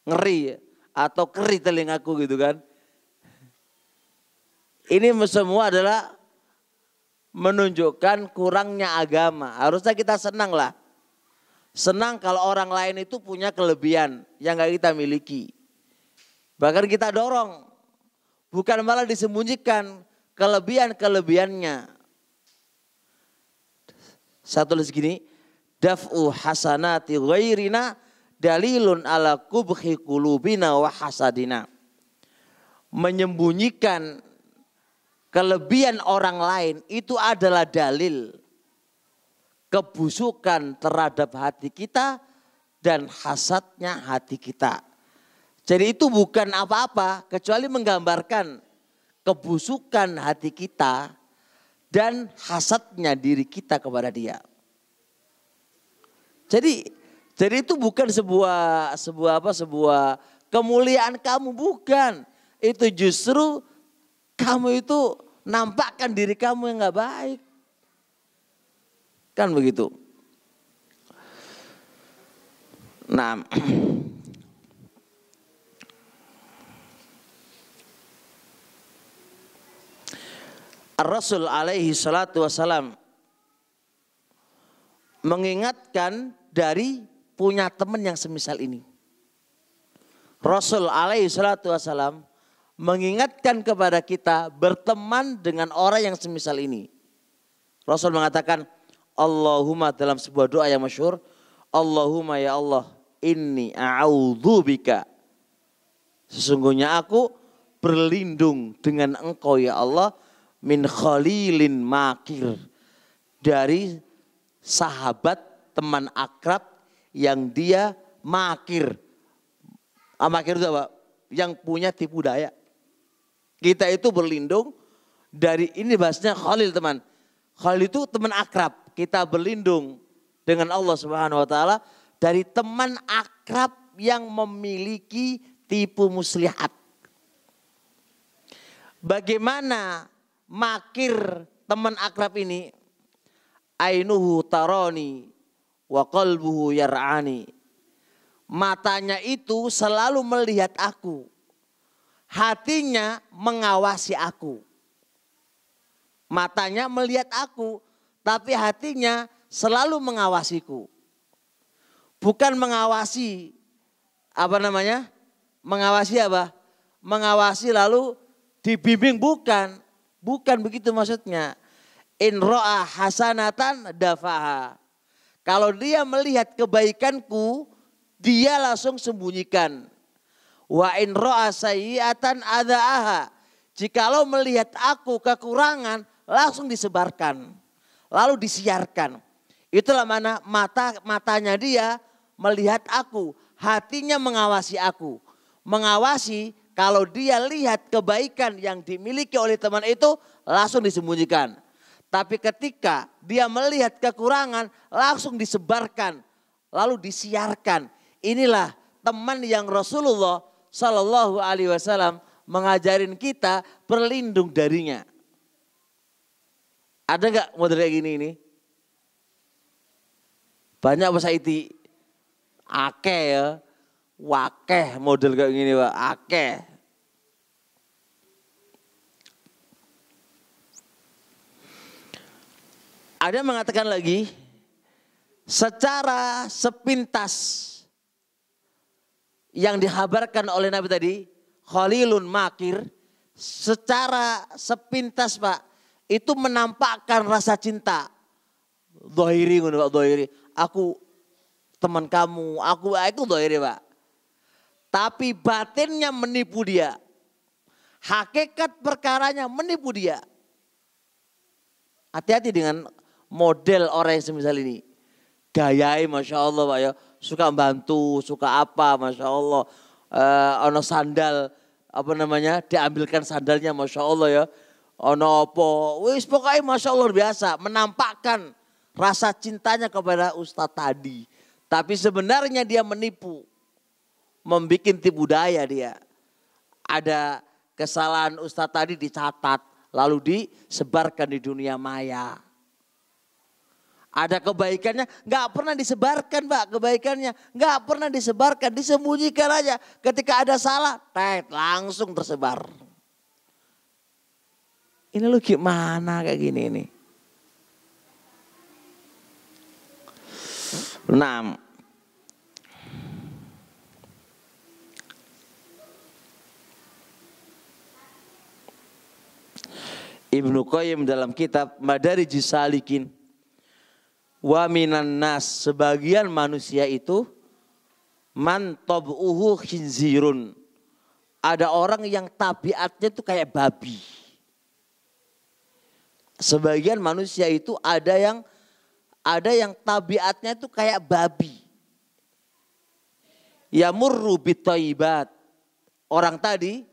ngeri atau keri telingaku gitu kan. Ini semua adalah menunjukkan kurangnya agama. Harusnya kita senang lah. Senang kalau orang lain itu punya kelebihan yang gak kita miliki. Bahkan kita dorong. Bukan malah disembunyikan kelebihan-kelebihannya. Satu tulis gini, daf'u hasanati ghairina dalilun ala kubhi qulubina wa hasadina. Menyembunyikan kelebihan orang lain itu adalah dalil kebusukan terhadap hati kita dan hasadnya hati kita. Jadi itu bukan apa-apa kecuali menggambarkan kebusukan hati kita dan hasadnya diri kita kepada dia. Jadi itu bukan sebuah kemuliaan kamu, bukan. Itu justru kamu itu nampakkan diri kamu yang nggak baik. Kan begitu. Nah, Rasul alaihi salatu wassalam mengingatkan dari punya teman yang semisal ini. Rasul alaihi salatu wassalam mengingatkan kepada kita berteman dengan orang yang semisal ini. Rasul mengatakan, Allahumma, dalam sebuah doa yang masyhur, Allahumma ya Allah, inni a'udzubika. Sesungguhnya aku berlindung dengan Engkau ya Allah, min khalilin makir, dari sahabat teman akrab yang dia makir. Makir itu apa? Yang punya tipu daya. Kita itu berlindung dari, ini bahasanya khalil teman. Khalil itu teman akrab. Kita berlindung dengan Allah Subhanahu wa taala dari teman akrab yang memiliki tipu muslihat. Bagaimana makir teman akrab ini? Ainuhu tarani wa qalbuhu yar'ani. Matanya itu selalu melihat aku, hatinya mengawasi aku. Matanya melihat aku, tapi hatinya selalu mengawasiku. Bukan mengawasi mengawasi apa? Mengawasi lalu dibimbing, bukan. Bukan begitu maksudnya. In ro'a hasanatan dafaha. Kalau dia melihat kebaikanku, dia langsung sembunyikan. Wa in ro'a sayyi'atan adha'aha. Jikalau melihat aku kekurangan, langsung disebarkan. Lalu disiarkan. Itulah mana matanya dia melihat aku. Hatinya mengawasi aku. Mengawasi, kalau dia lihat kebaikan yang dimiliki oleh teman itu, langsung disembunyikan. Tapi ketika dia melihat kekurangan, langsung disebarkan, lalu disiarkan. Inilah teman yang Rasulullah Shallallahu Alaihi Wasallam mengajarin kita berlindung darinya. Ada nggak model kayak gini ini? Banyak bahasa iti, akeh ya, wakeh model kayak gini pak, akeh. Ada yang mengatakan lagi, secara sepintas yang dihabarkan oleh Nabi tadi, Khalilun makir, secara sepintas pak, itu menampakkan rasa cinta. Dhahiri ngono Pak, dhahiri. Aku teman kamu, aku dhahiri Pak. Tapi batinnya menipu dia. Hakikat perkaranya menipu dia. Hati-hati dengan model orang yang semisal ini. Gayai Masya Allah Pak ya. Suka bantu, suka apa Masya Allah. Ono sandal, apa namanya, diambilkan sandalnya Masya Allah ya. Ono apa, wis pokoknya Masya Allah luar biasa. Menampakkan rasa cintanya kepada Ustadz tadi. Tapi sebenarnya dia menipu. Membikin tipu daya dia. Ada kesalahan Ustadz tadi dicatat. Lalu disebarkan di dunia maya. Ada kebaikannya, nggak pernah disebarkan Pak, kebaikannya nggak pernah disebarkan, disembunyikan aja. Ketika ada salah, langsung tersebar. Ini lu gimana kayak gini nih? 6. Ibnu Qayyim dalam kitab Madarijus Salikin, wa minan nas, sebagian manusia itu man tab'uhu khinzirun. Ada orang yang tabiatnya itu kayak babi. Sebagian manusia itu ada yang tabiatnya itu kayak babi. Yamurru bitthayyibat. Orang tadi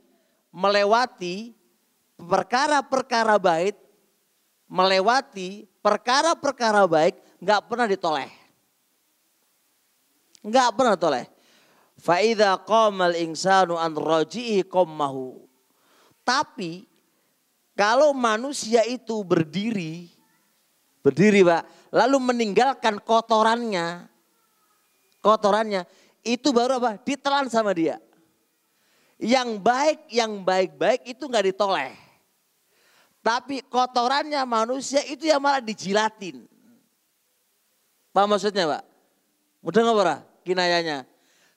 melewati perkara-perkara baik, nggak pernah ditoleh. Nggak pernah ditoleh. Fa idza qamal insanu an raji'i qammahu. Tapi kalau manusia itu berdiri Pak, lalu meninggalkan kotorannya, itu baru apa? Ditelan sama dia. Yang baik-baik itu nggak ditoleh. Tapi kotorannya manusia itu yang malah dijilatin. Apa maksudnya Pak? Mudah nggak Pak?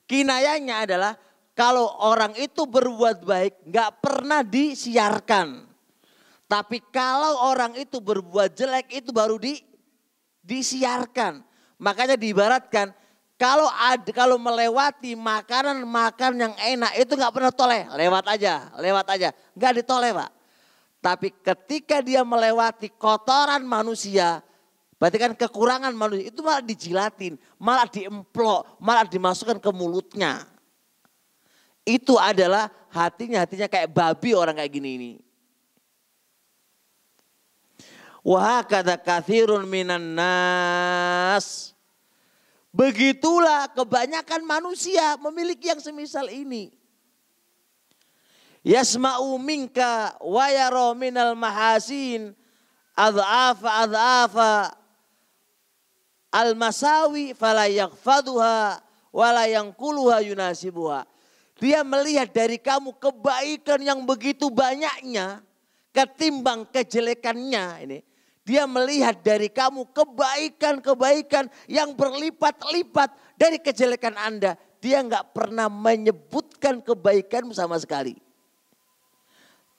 Kinayanya adalah kalau orang itu berbuat baik nggak pernah disiarkan. Tapi kalau orang itu berbuat jelek itu baru disiarkan. Makanya diibaratkan kalau melewati makanan yang enak itu nggak pernah toleh, lewat aja, nggak ditoleh Pak. Tapi ketika dia melewati kotoran manusia, berarti kan kekurangan manusia itu malah dijilatin, malah diemplok, malah dimasukkan ke mulutnya. Itu adalah hatinya kayak babi orang kayak gini ini. Wa hakadza katsirun minan nas. Begitulah kebanyakan manusia memiliki yang semisal ini. Yasma'u minka wa yara minal mahasin adhafa al-masawi fala yaghfaduha wa la yanquluha yunasibuha. Dia melihat dari kamu kebaikan yang begitu banyaknya ketimbang kejelekannya ini. Dia melihat dari kamu kebaikan-kebaikan yang berlipat-lipat dari kejelekan Anda. Dia nggak pernah menyebutkan kebaikanmu sama sekali.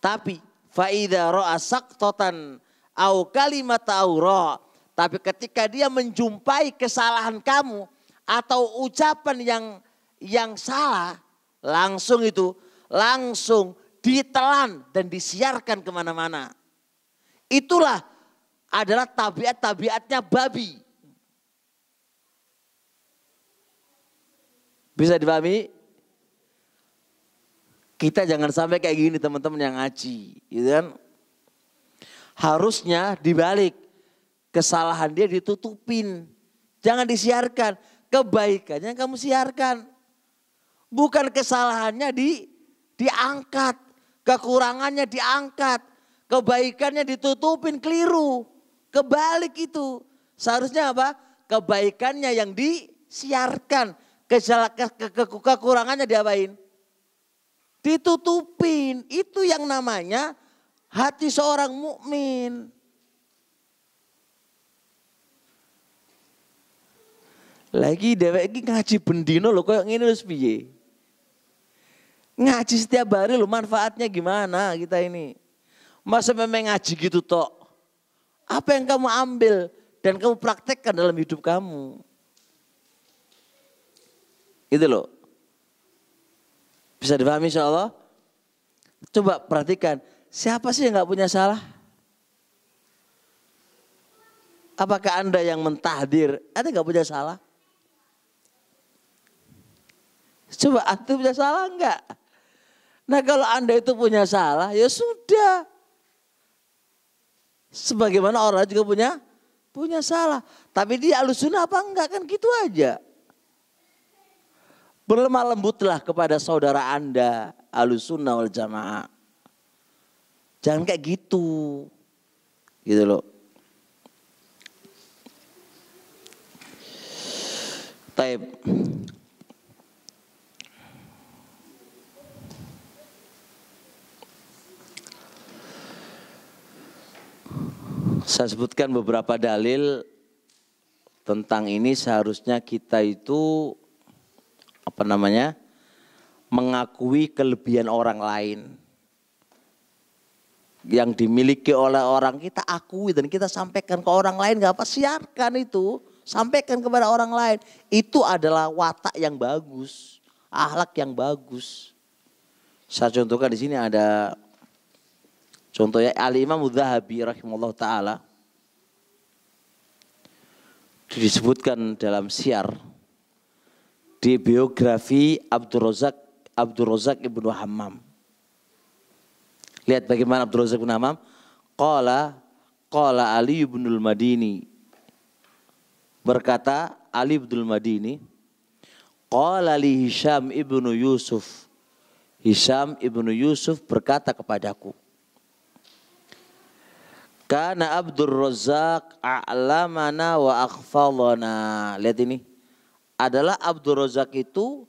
Tapi faida ro'a saqtatan au kalimat aura. Tapi ketika dia menjumpai kesalahan kamu atau ucapan yang salah, langsung ditelan dan disiarkan kemana-mana. Itulah adalah tabiatnya babi. Bisa dipahami? Kita jangan sampai kayak gini teman-teman yang ngaji, gitu kan? Harusnya dibalik, kesalahan dia ditutupin, jangan disiarkan. Kebaikannya kamu siarkan, bukan kesalahannya diangkat, kekurangannya diangkat, kebaikannya ditutupin, keliru. Kebalik itu. Seharusnya apa? Kebaikannya yang disiarkan. Kekurangannya diapain? Ditutupin. Itu yang namanya hati seorang mukmin. Lagi dewek iki ngaji bendino lho koyo ngene wis piye? Ngaji setiap hari lho, manfaatnya gimana kita ini? Masa memang ngaji gitu tok? Apa yang kamu ambil dan kamu praktekkan dalam hidup kamu. Gitu loh. Bisa dipahami insyaallah? Coba perhatikan, siapa sih yang gak punya salah? Apakah Anda yang mentahdir, Anda gak punya salah? Coba Anda punya salah enggak? Nah kalau Anda itu punya salah, ya sudah. Sebagaimana orang juga punya salah. Tapi dia Ahlussunnah apa enggak, kan gitu aja. Berlemah lembutlah kepada saudara Anda, Ahlussunnah wal Jamaah. Jangan kayak gitu. Gitu loh. Taib. Saya sebutkan beberapa dalil tentang ini. Seharusnya kita itu mengakui kelebihan orang lain yang dimiliki oleh orang, kita akui dan kita sampaikan ke orang lain. Gak apa, siarkan itu, sampaikan kepada orang lain. Itu adalah watak yang bagus, akhlak yang bagus. Saya contohkan di sini ada contohnya Al-Imam Adz-Dzahabi rahimahullah ta'ala. Disebutkan dalam Syiar di biografi Abdul Razak Ibnu Hammam. Lihat bagaimana Abdul Razak Ibnu Hammam. Qala Ali ibnul Madini. Berkata Ali ibnul Madini. Qala li Hisham ibnu Yusuf. Hisham ibnu Yusuf berkata kepadaku. Kana Abdul Razak a'lamana wa akhfalana. Lihat ini. Adalah Abdul Razak itu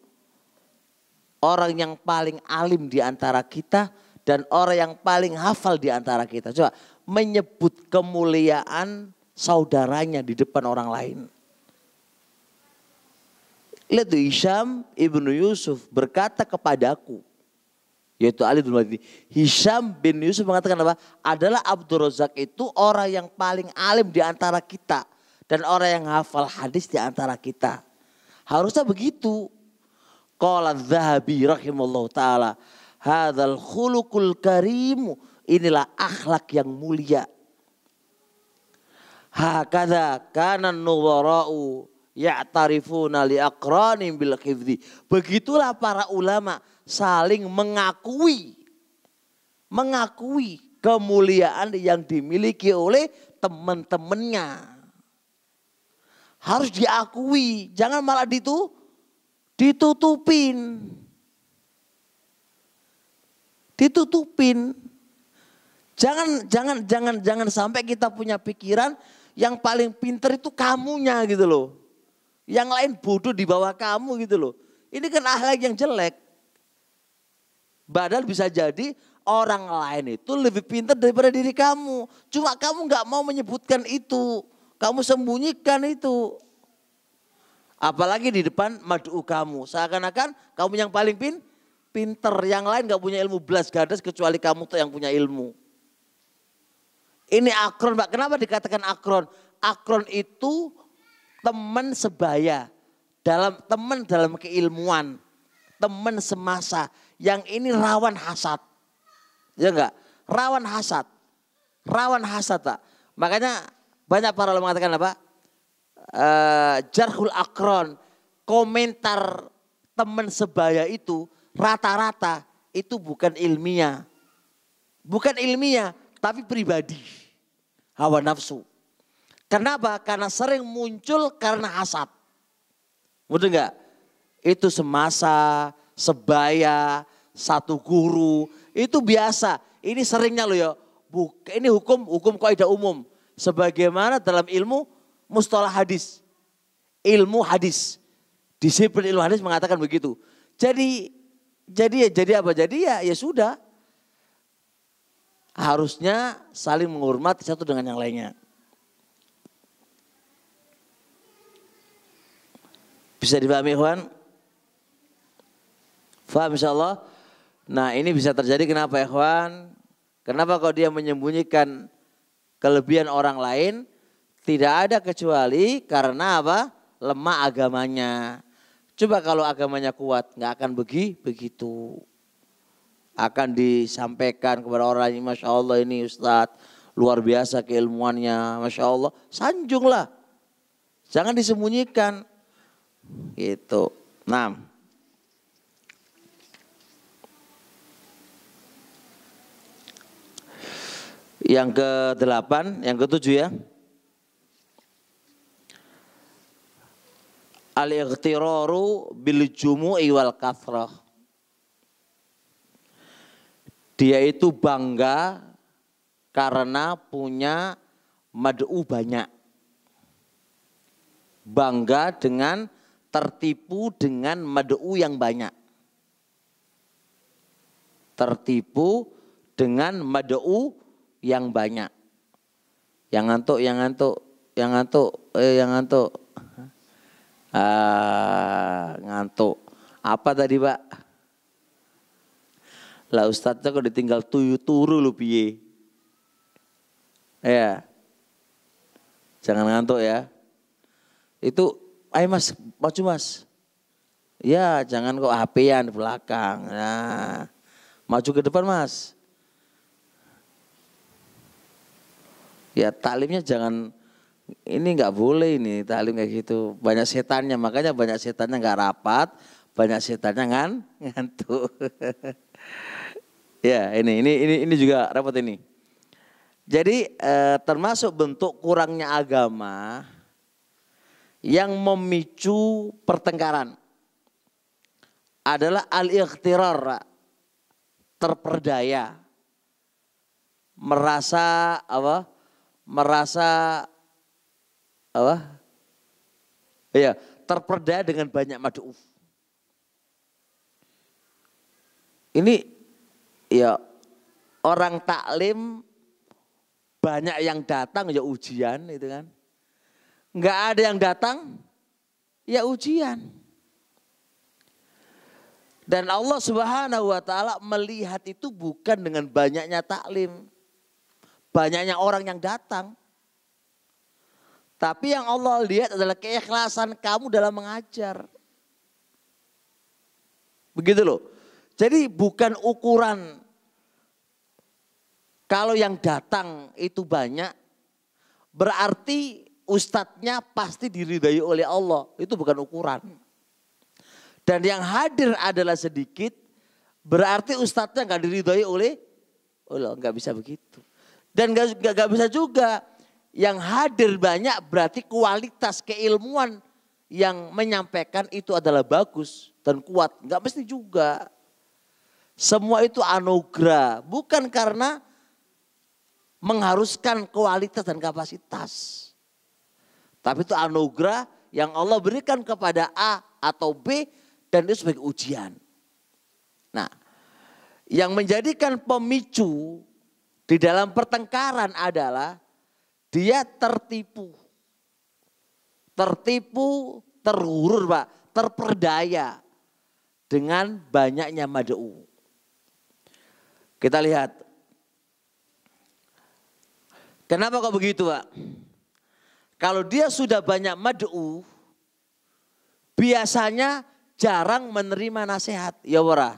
orang yang paling alim di antara kita dan orang yang paling hafal di antara kita. Coba menyebut kemuliaan saudaranya di depan orang lain. Lihat tuh, Hisham ibnu Yusuf berkata kepadaku. Yaitu Ali bin Madini. Hisham bin Yusuf mengatakan apa? Adalah Abdul Razak itu orang yang paling alim di antara kita. Dan orang yang hafal hadis di antara kita. Harusnya begitu. Qala Adz-Dzahabi rahimallahu ta'ala. Hadzal khuluqul karim. Inilah akhlak yang mulia. Hakadha kana an-nuwara'u ya'tarifuna li aqranim bil hifdzi. Begitulah para ulama saling mengakui kemuliaan yang dimiliki oleh teman-temannya. Harus diakui, jangan malah ditutupin. Jangan sampai kita punya pikiran yang paling pinter itu kamunya gitu loh. Yang lain bodoh di bawah kamu gitu loh. Ini kan akhlak yang jelek. Padahal bisa jadi orang lain itu lebih pintar daripada diri kamu. Cuma kamu gak mau menyebutkan itu. Kamu sembunyikan itu. Apalagi di depan mad'u kamu. Seakan-akan kamu yang paling pinter. Yang lain gak punya ilmu belas gadas kecuali kamu tuh yang punya ilmu. Ini akron, Pak. Kenapa dikatakan akron? Akron itu teman sebaya. Teman dalam keilmuan. Teman semasa. Yang ini rawan hasad. Ya enggak? Rawan hasad. Rawan hasad, Pak. Makanya banyak para ulama mengatakan apa? Jarhul akron. Komentar teman sebaya itu rata-rata itu bukan ilmiah. Bukan ilmiah, tapi pribadi. Hawa nafsu. Kenapa? Karena sering muncul karena hasad. Betul enggak? Itu semasa, sebaya, satu guru, itu biasa. Ini seringnya loh ya. Ini hukum kaidah umum. Sebagaimana dalam ilmu mustalah hadis. Ilmu hadis. Disiplin ilmu hadis mengatakan begitu. Jadi apa? Jadi ya sudah. Harusnya saling menghormati satu dengan yang lainnya. Bisa dipahami, ikhwan? Faham insyaallah? Nah, ini bisa terjadi kenapa, ikhwan? Kenapa kalau dia menyembunyikan kelebihan orang lain, Tidak ada kecuali karena apa? Lemah agamanya. Coba kalau agamanya kuat, nggak akan begitu. Akan disampaikan kepada orang ini, Masya Allah ini Ustadz, luar biasa keilmuannya, Masya Allah. Sanjunglah, jangan disembunyikan. Gitu. Nah, yang ke-8, yang ke-7 ya. Al-ightiraru bil jumu'i wal kathrah. Dia itu bangga karena punya mad'u banyak. Bangga dengan tertipu dengan mad'u yang banyak. Tertipu dengan mad'u yang banyak. Yang ngantuk, yang ngantuk, yang ngantuk, yang ngantuk. Ngantuk. Apa tadi Pak? Lah Ustadznya kok ditinggal turu lu piye? Ya. Jangan ngantuk ya. Itu, ayo Mas, maju Mas. Ya, jangan kok HP-an di belakang. Nah, maju ke depan Mas. Ya taklimnya jangan, ini nggak boleh ini taklim kayak gitu. Banyak setannya, makanya banyak setannya nggak rapat, banyak setannya ngantuk. Ya ini juga rapat ini. Jadi termasuk bentuk kurangnya agama yang memicu pertengkaran adalah al-ightirar, terperdaya, merasa apa? Ya, terperdaya dengan banyak mad'u. Ini ya orang taklim banyak yang datang ya ujian itu kan. Enggak ada yang datang ya ujian. Dan Allah Subhanahu wa taala melihat itu bukan dengan banyaknya taklim, banyaknya orang yang datang. Tapi yang Allah lihat adalah keikhlasan kamu dalam mengajar. Begitu loh. Jadi bukan ukuran kalau yang datang itu banyak, berarti ustadznya pasti diridai oleh Allah. Itu bukan ukuran. Dan yang hadir adalah sedikit, berarti ustadznya nggak diridai oleh Allah. Nggak bisa begitu. Dan nggak bisa juga yang hadir banyak berarti kualitas keilmuan yang menyampaikan itu adalah bagus dan kuat. Nggak mesti juga. Semua itu anugerah, bukan karena mengharuskan kualitas dan kapasitas. Tapi itu anugerah yang Allah berikan kepada A atau B dan itu sebagai ujian. Nah, yang menjadikan pemicu di dalam pertengkaran adalah dia tertipu. Tertipu, terhurur Pak, terperdaya dengan banyaknya mad'u. Kita lihat. Kenapa kok begitu Pak? Kalau dia sudah banyak mad'u, biasanya jarang menerima nasihat. Ya wara.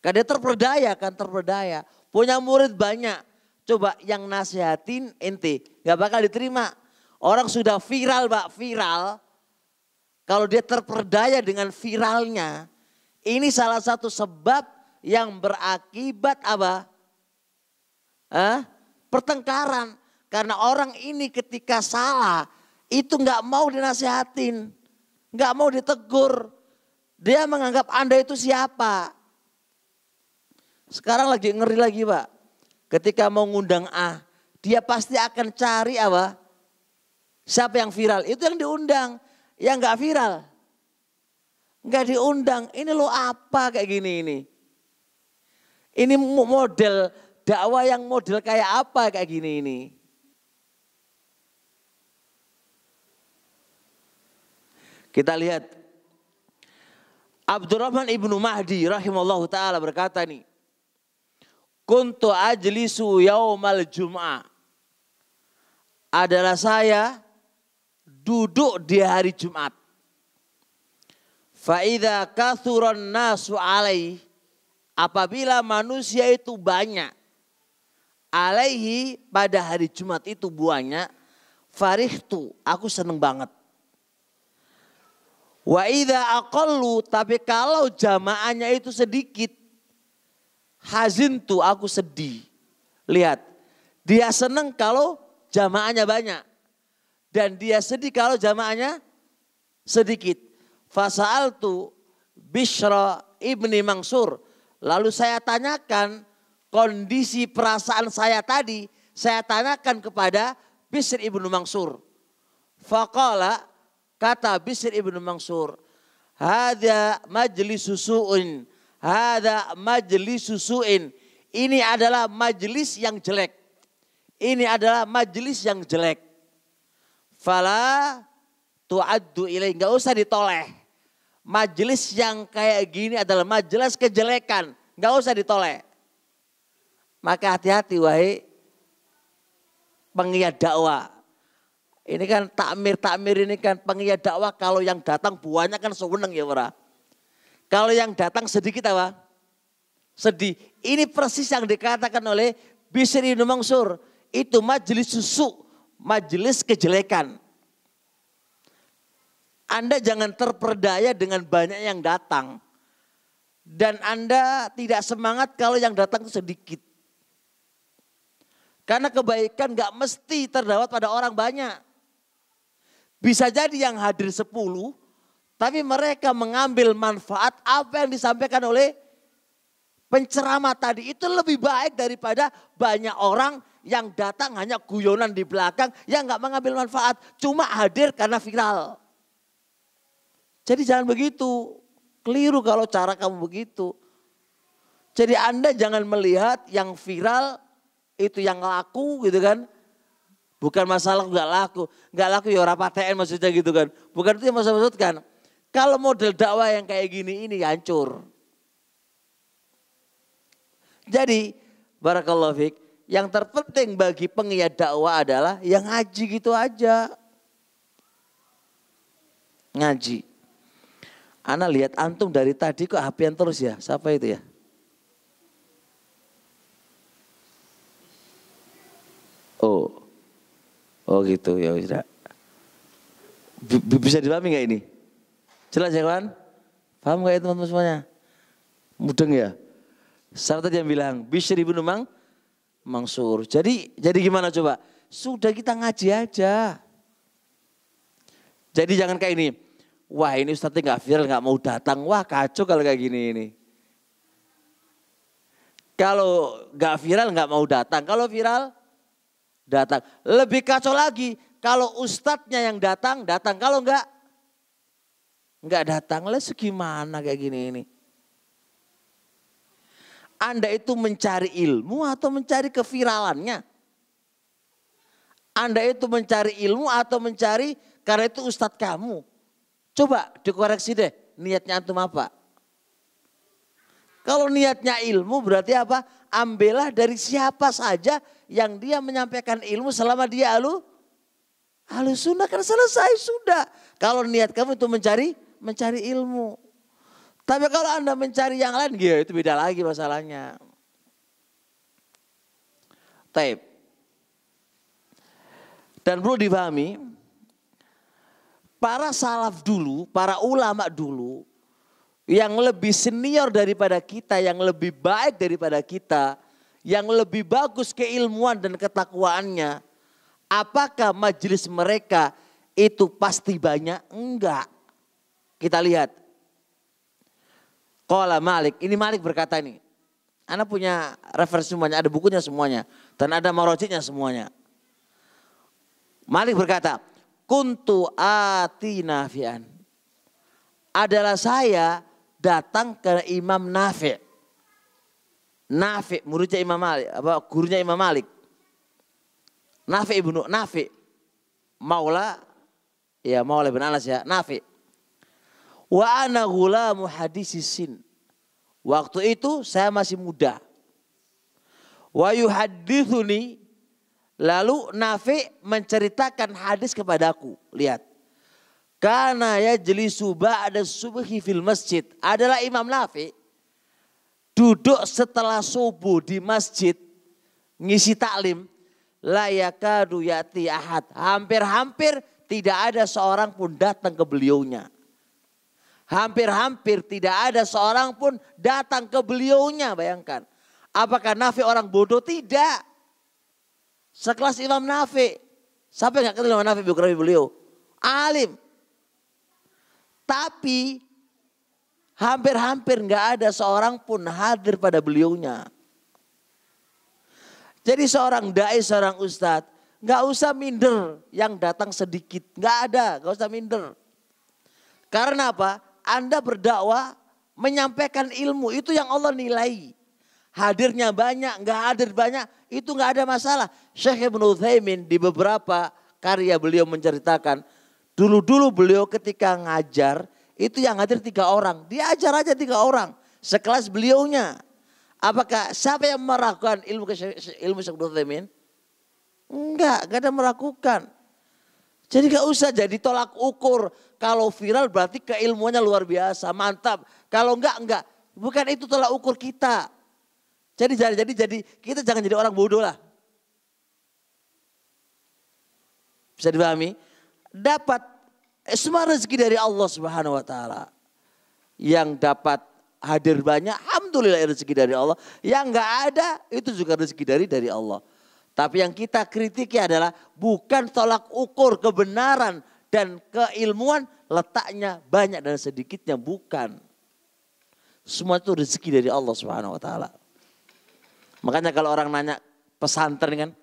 Karena dia terperdaya kan, terperdaya. Punya murid banyak. Coba yang nasihatin ente, gak bakal diterima. Orang sudah viral Pak, viral. Kalau dia terperdaya dengan viralnya, ini salah satu sebab yang berakibat apa? Pertengkaran. Karena orang ini ketika salah, itu gak mau dinasihatin. Gak mau ditegur. Dia menganggap Anda itu siapa? Sekarang lagi ngeri lagi Pak. Ketika mau ngundang A, dia pasti akan cari apa? Siapa yang viral? Itu yang diundang. Yang gak viral, gak diundang. Ini lo apa kayak gini ini? Ini model dakwah yang model kayak apa kayak gini ini? Kita lihat. Abdurrahman ibnu Mahdi rahimallahu ta'ala berkata nih. Kuntu ajlisu yaumal jum'ah adalah saya duduk di hari Jumat. Fa idza kathuran nasu alaihi, apabila manusia itu banyak, alaihi pada hari Jumat itu banyak, farihtu, aku seneng banget. Wa idza aqallu, tapi kalau jamaahnya itu sedikit, hazintu, aku sedih. Lihat, dia seneng kalau jamaahnya banyak dan dia sedih kalau jamaahnya sedikit. Fasa'altu Bishra ibni Mansur, lalu saya tanyakan kondisi perasaan saya tadi, saya tanyakan kepada Bishr ibnu Mansur. Faqala, kata Bishr ibnu Mansur, hadza majlisu su'in, hadza majlisu su'in, ini adalah majelis yang jelek. Ini adalah majelis yang jelek. Fala tu'addu ilaih, enggak usah ditoleh. Majelis yang kayak gini adalah majelis kejelekan, enggak usah ditoleh. Maka hati-hati wahai pengiat dakwah. Ini kan takmir ini kan pengiat dakwah, kalau yang datang banyak kan sewenang ya ora. Kalau yang datang sedikit apa? Sedih. Ini persis yang dikatakan oleh Bishr bin Mansur. Itu majelis susu, majelis kejelekan. Anda jangan terperdaya dengan banyak yang datang. Dan Anda tidak semangat kalau yang datang itu sedikit. Karena kebaikan gak mesti terdapat pada orang banyak. Bisa jadi yang hadir 10, tapi mereka mengambil manfaat apa yang disampaikan oleh penceramah tadi. Itu lebih baik daripada banyak orang yang datang hanya guyonan di belakang, yang gak mengambil manfaat. Cuma hadir karena viral. Jadi jangan begitu, keliru kalau cara kamu begitu. Jadi Anda jangan melihat yang viral itu yang laku gitu kan. Bukan masalah gak laku ya ora paten maksudnya gitu kan. Bukan itu yang maksudkan. Kalau model dakwah yang kayak gini ini hancur. Jadi barakallahu fiik, yang terpenting bagi pengiat dakwah adalah yang ngaji gitu aja. Ngaji. Ana lihat antum dari tadi kok HP-an terus ya. Siapa itu ya? Oh gitu ya sudah. Bisa dipahami nggak ini? Jelas ya kawan? Paham nggak ya teman-teman semuanya? Mudeng ya? Siapa tadi yang bilang Bishr bin Mansur. Jadi gimana coba? Sudah kita ngaji aja. Jadi jangan kayak ini. Wah ini Ustadznya gak viral, gak mau datang. Wah kacau kalau kayak gini ini. Kalau gak viral gak mau datang. Kalau viral datang. Lebih kacau lagi kalau ustadznya yang datang. Kalau enggak datang. Lalu gimana kayak gini ini? Anda itu mencari ilmu atau mencari keviralannya? Anda itu mencari ilmu atau mencari karena itu ustadz kamu? Coba dikoreksi deh, niatnya antum apa? Kalau niatnya ilmu berarti apa? Ambillah dari siapa saja yang dia menyampaikan ilmu selama dia ahlu sunnah, kan selesai sudah. Kalau niat kamu itu mencari ilmu. Tapi kalau Anda mencari yang lain, ya itu beda lagi masalahnya. Taib. Dan perlu dipahami, para salaf dulu, para ulama dulu, yang lebih senior daripada kita, yang lebih baik daripada kita, yang lebih bagus keilmuan dan ketakwaannya, apakah majelis mereka itu pasti banyak? Enggak. Kita lihat. Qala Malik, ini Malik berkata ini. Ana punya referensi semuanya, ada bukunya semuanya. Dan ada marojiknya semuanya. Malik berkata, kuntu ati Nafi'an. Adalah saya datang ke Imam Nafi'. Nafi' muridnya Imam Malik, gurunya Imam Malik. Nafi' ibnu Nafi'. Maula bin Anas ya, Nafi'. Wa ana ghulamu hadisisin. Waktu itu saya masih muda. Wa yuhaddithuni, Lalu Nafi menceritakan hadis kepadaku. Lihat. Kana yajlisu ba'da subhi fil masjid. Adalah Imam Nafi. Duduk setelah subuh di masjid. Ngisi taklim. La yakadu yati ahad. Hampir-hampir tidak ada seorang pun datang ke beliaunya. Hampir-hampir tidak ada seorang pun datang ke beliaunya. Bayangkan. Apakah Nafi orang bodoh? Tidak. Sekelas Imam Nafi. Siapa yang gak kenal Imam Nafi biografi beliau? Alim. Tapi hampir-hampir gak ada seorang pun hadir pada beliaunya. Jadi seorang dai, seorang ustadz gak usah minder yang datang sedikit. Gak ada, gak usah minder. Karena apa? Anda berdakwah menyampaikan ilmu itu yang Allah nilai. Hadirnya banyak, nggak hadir banyak, itu nggak ada masalah. Syekh Ibnu Utsaimin di beberapa karya beliau menceritakan, dulu-dulu beliau ketika ngajar, itu yang hadir 3 orang. Dia ajar aja 3 orang, sekelas beliaunya. Apakah siapa yang meragukan ilmu Syekh Ibnu Utsaimin? Enggak ada meragukan. Jadi gak usah jadi tolak ukur. Kalau viral berarti keilmuannya luar biasa, mantap. Kalau enggak. Bukan itu tolak ukur kita. Jadi kita jangan jadi orang bodoh lah. Bisa dipahami? Dapat semua rezeki dari Allah Subhanahu wa taala. Yang dapat hadir banyak, alhamdulillah rezeki dari Allah. Yang enggak ada, itu juga rezeki dari Allah. Tapi yang kita kritiki adalah bukan tolak ukur kebenaran dan keilmuan, letaknya banyak dan sedikitnya, bukan. Semua itu rezeki dari Allah Subhanahu wa taala. Makanya kalau orang nanya pesantren kan,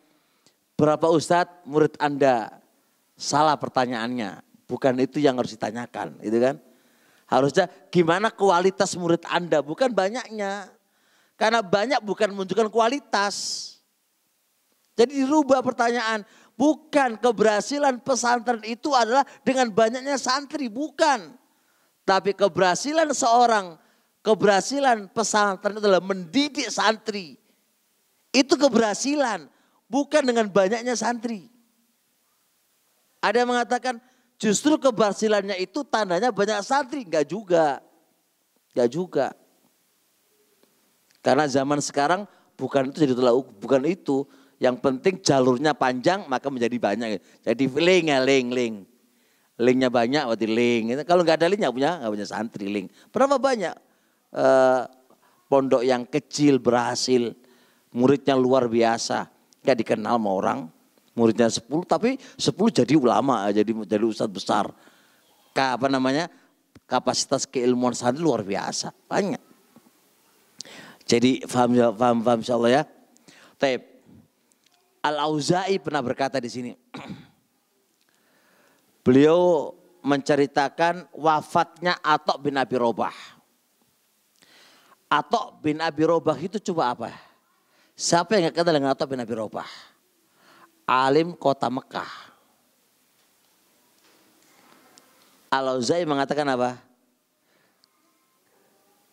berapa ustadz murid Anda? Salah pertanyaannya. Bukan itu yang harus ditanyakan, gitu kan? Harusnya gimana kualitas murid Anda, bukan banyaknya. Karena banyak bukan menunjukkan kualitas. Jadi dirubah pertanyaan, bukan keberhasilan pesantren itu adalah dengan banyaknya santri, bukan. Tapi keberhasilan pesantren adalah mendidik santri. Itu keberhasilan, bukan dengan banyaknya santri. Ada yang mengatakan justru keberhasilannya itu tandanya banyak santri, enggak juga. Karena zaman sekarang bukan itu jadi tolak ukur, bukan itu. Yang penting jalurnya panjang maka menjadi banyak. Jadi link. Linknya banyak berarti link. Kalau nggak ada link nggak punya santri link. Berapa banyak pondok yang kecil berhasil, muridnya luar biasa, nggak dikenal sama orang, muridnya 10 tapi 10 jadi ulama, jadi ustadz besar. Kapasitas keilmuan santri luar biasa, banyak. Jadi paham insyaallah ya. Taib. Al-Auza'i pernah berkata di sini. Beliau menceritakan wafatnya Atok bin Abi Robah. Atok bin Abi Robah itu coba apa? Siapa yang gak kenal dengan Atok bin Abi Robah? Alim kota Mekah. Al-Auza'i mengatakan apa?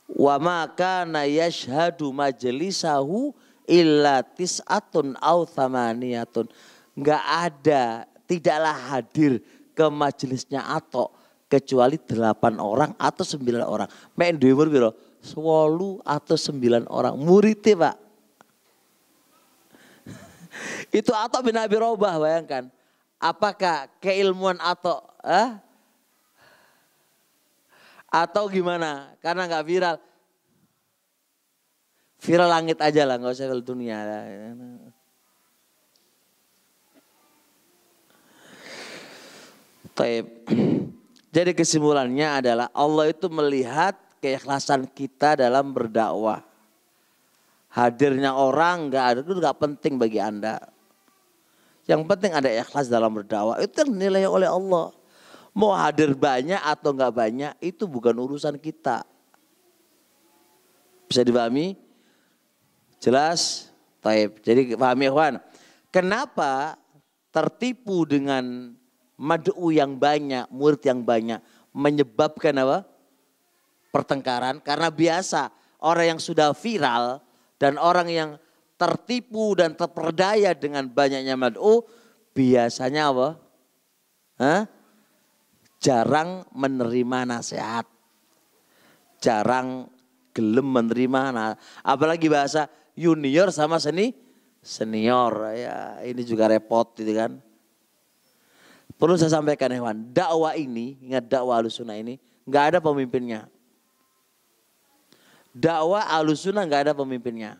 Wa ma kana yashhadu majlisahu illa tis'atun au thamaniyatun. Enggak ada, tidaklah hadir ke majelisnya Atok kecuali 8 orang atau 9 orang. Mek dhuwur piro? 8 atau 9 orang muridnya, Pak. Itu Atok bin Abi Robah, bayangkan. Apakah keilmuan Atok atau gimana? Karena enggak viral. Viral langit aja lah, nggak usah viral dunia. Jadi kesimpulannya adalah Allah itu melihat keikhlasan kita dalam berdakwah. Hadirnya orang nggak penting bagi Anda. Yang penting ada ikhlas dalam berdakwah. Itu yang dinilai oleh Allah. Mau hadir banyak atau nggak banyak itu bukan urusan kita. Bisa dipahami? Jelas? Taib. Jadi pahami ikhwan. Kenapa tertipu dengan mad'u yang banyak, murid yang banyak menyebabkan apa? Pertengkaran. Karena biasa orang yang sudah viral dan orang yang tertipu dan terperdaya dengan banyaknya mad'u, biasanya apa? Jarang menerima nasihat. Jarang gelem menerima, apalagi bahasa junior sama senior. Ya, ini juga repot gitu kan. Perlu saya sampaikan hewan, dakwah ini, ingat dakwah Ahlussunnah ini nggak ada pemimpinnya. Dakwah Ahlussunnah nggak ada pemimpinnya.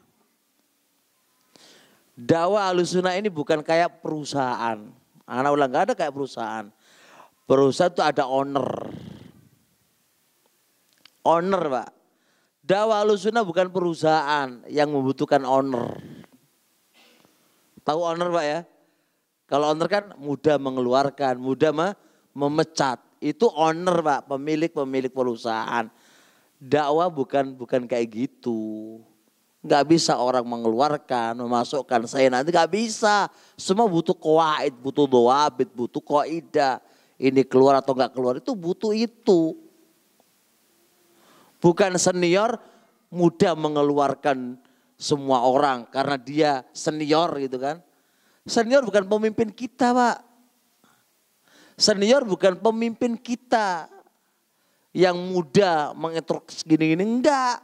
Dakwah Ahlussunnah ini bukan kayak perusahaan. Anak ulang nggak ada kayak perusahaan. Perusahaan itu ada owner. Owner, Pak. Dakwah Ahlussunnah bukan perusahaan yang membutuhkan owner. Tahu owner, Pak ya? Kalau owner kan mudah mengeluarkan, mudah memecat. Itu owner, Pak, pemilik perusahaan. Dakwah bukan kayak gitu. Nggak bisa orang mengeluarkan, memasukkan saya nanti nggak bisa. Semua butuh qawaid, butuh dawabit, butuh qaidah. Ini keluar atau nggak keluar itu butuh itu. Bukan senior mudah mengeluarkan semua orang karena dia senior gitu kan. Senior bukan pemimpin kita, Pak. Senior bukan pemimpin kita yang muda menginstruksi gini-gini, enggak.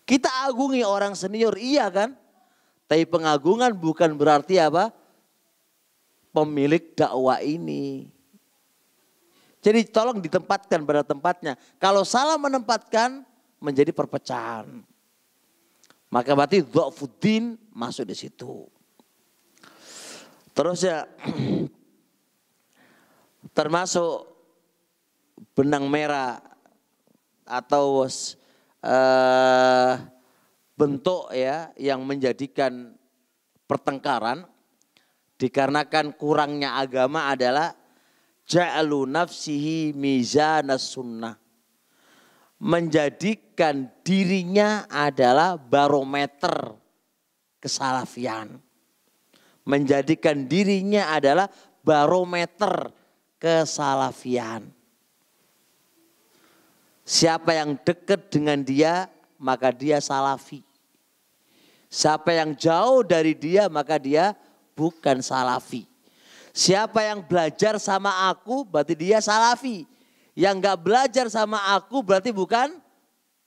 Kita agungi orang senior, iya kan? Tapi pengagungan bukan berarti apa? Pemilik dakwah ini. Jadi tolong ditempatkan pada tempatnya. Kalau salah menempatkan menjadi perpecahan. Maka berarti dha'fuddin masuk di situ. Terus ya termasuk benang merah atau bentuk ya yang menjadikan pertengkaran dikarenakan kurangnya agama adalah ja'alu nafsihi mizanas sunnah. Menjadikan dirinya adalah barometer kesalafian. Menjadikan dirinya adalah barometer kesalafian. Siapa yang dekat dengan dia maka dia salafi. Siapa yang jauh dari dia maka dia bukan salafi. Siapa yang belajar sama aku berarti dia salafi. Yang gak belajar sama aku berarti bukan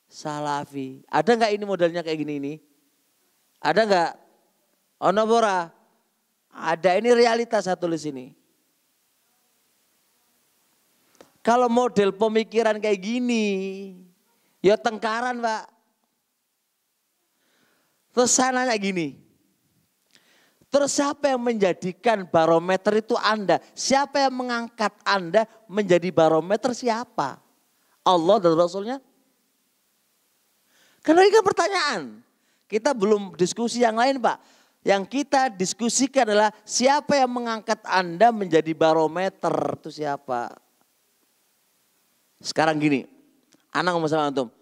salafi. Ada gak ini modelnya kayak gini ini? Ada gak? Ono bora? Ada, ini realitas saya tulis ini. Kalau model pemikiran kayak gini, ya tengkaran, Pak. Terus saya nanya gini, terus siapa yang menjadikan barometer itu Anda? Siapa yang mengangkat Anda menjadi barometer siapa? Allah dan Rasulnya? Karena ini kan pertanyaan. Kita belum diskusi yang lain, Pak. Yang kita diskusikan adalah siapa yang mengangkat Anda menjadi barometer itu siapa? Sekarang gini, anak ngomong sama antum.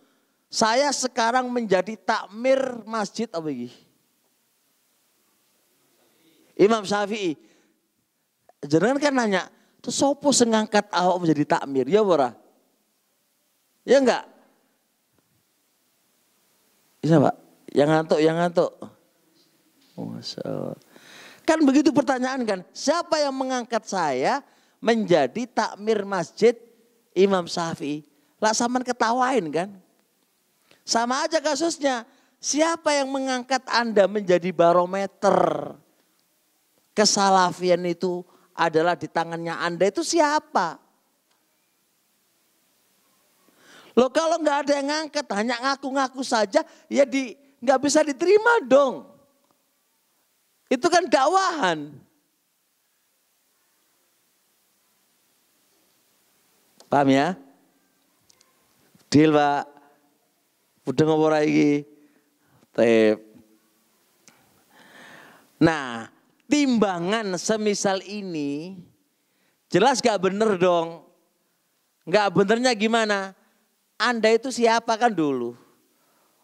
Saya sekarang menjadi takmir masjid apa ini? Imam Syafi'i. Jangan kan nanya, terus sopo sengangkat awak menjadi takmir? Ya bora? Ya enggak? Bisa Pak? Yang ngantuk. Oh, Masya Allah. Kan begitu pertanyaan kan, siapa yang mengangkat saya menjadi takmir masjid Imam Syafi'i? Lah saman ketawain kan? Sama aja kasusnya. Siapa yang mengangkat Anda menjadi barometer? Kesalafian itu adalah di tangannya Anda, itu siapa? Loh kalau nggak ada yang ngangkat, hanya ngaku-ngaku saja, ya nggak bisa diterima dong. Itu kan dakwahan. Paham ya? Deal Pak. Udah ngobrol lagi. Nah, timbangan semisal ini jelas gak bener dong. Gak benernya gimana? Anda itu siapa kan dulu?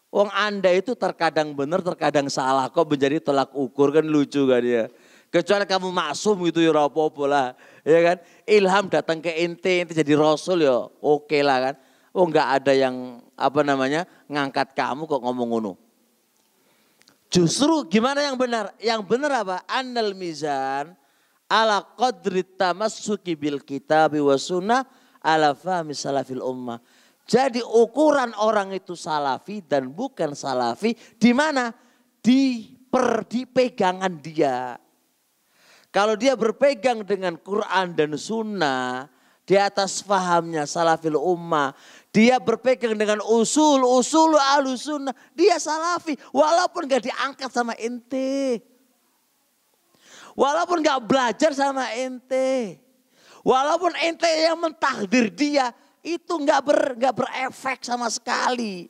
Wong Anda itu terkadang bener, terkadang salah. Kok menjadi tolak ukur kan lucu kan ya. Kecuali kamu maksum gitu ya apa-apa lah. Ya kan? Ilham datang ke ente jadi rasul ya oke lah kan. Oh enggak ada yang ngangkat kamu kok ngomong ngono. Justru gimana yang benar? Yang benar apa? Annal mizan ala qadri tamassuki bil kitab wa sunnah ala fahmi salafil ummah. Jadi ukuran orang itu salafi dan bukan salafi di mana? Di pegangan dia. Kalau dia berpegang dengan Quran dan sunnah di atas fahamnya salafil ummah, dia berpegang dengan usul ahlus sunnah, dia salafi. Walaupun gak diangkat sama ente. Walaupun gak belajar sama ente. Walaupun ente yang mentahdir dia, itu gak berefek sama sekali.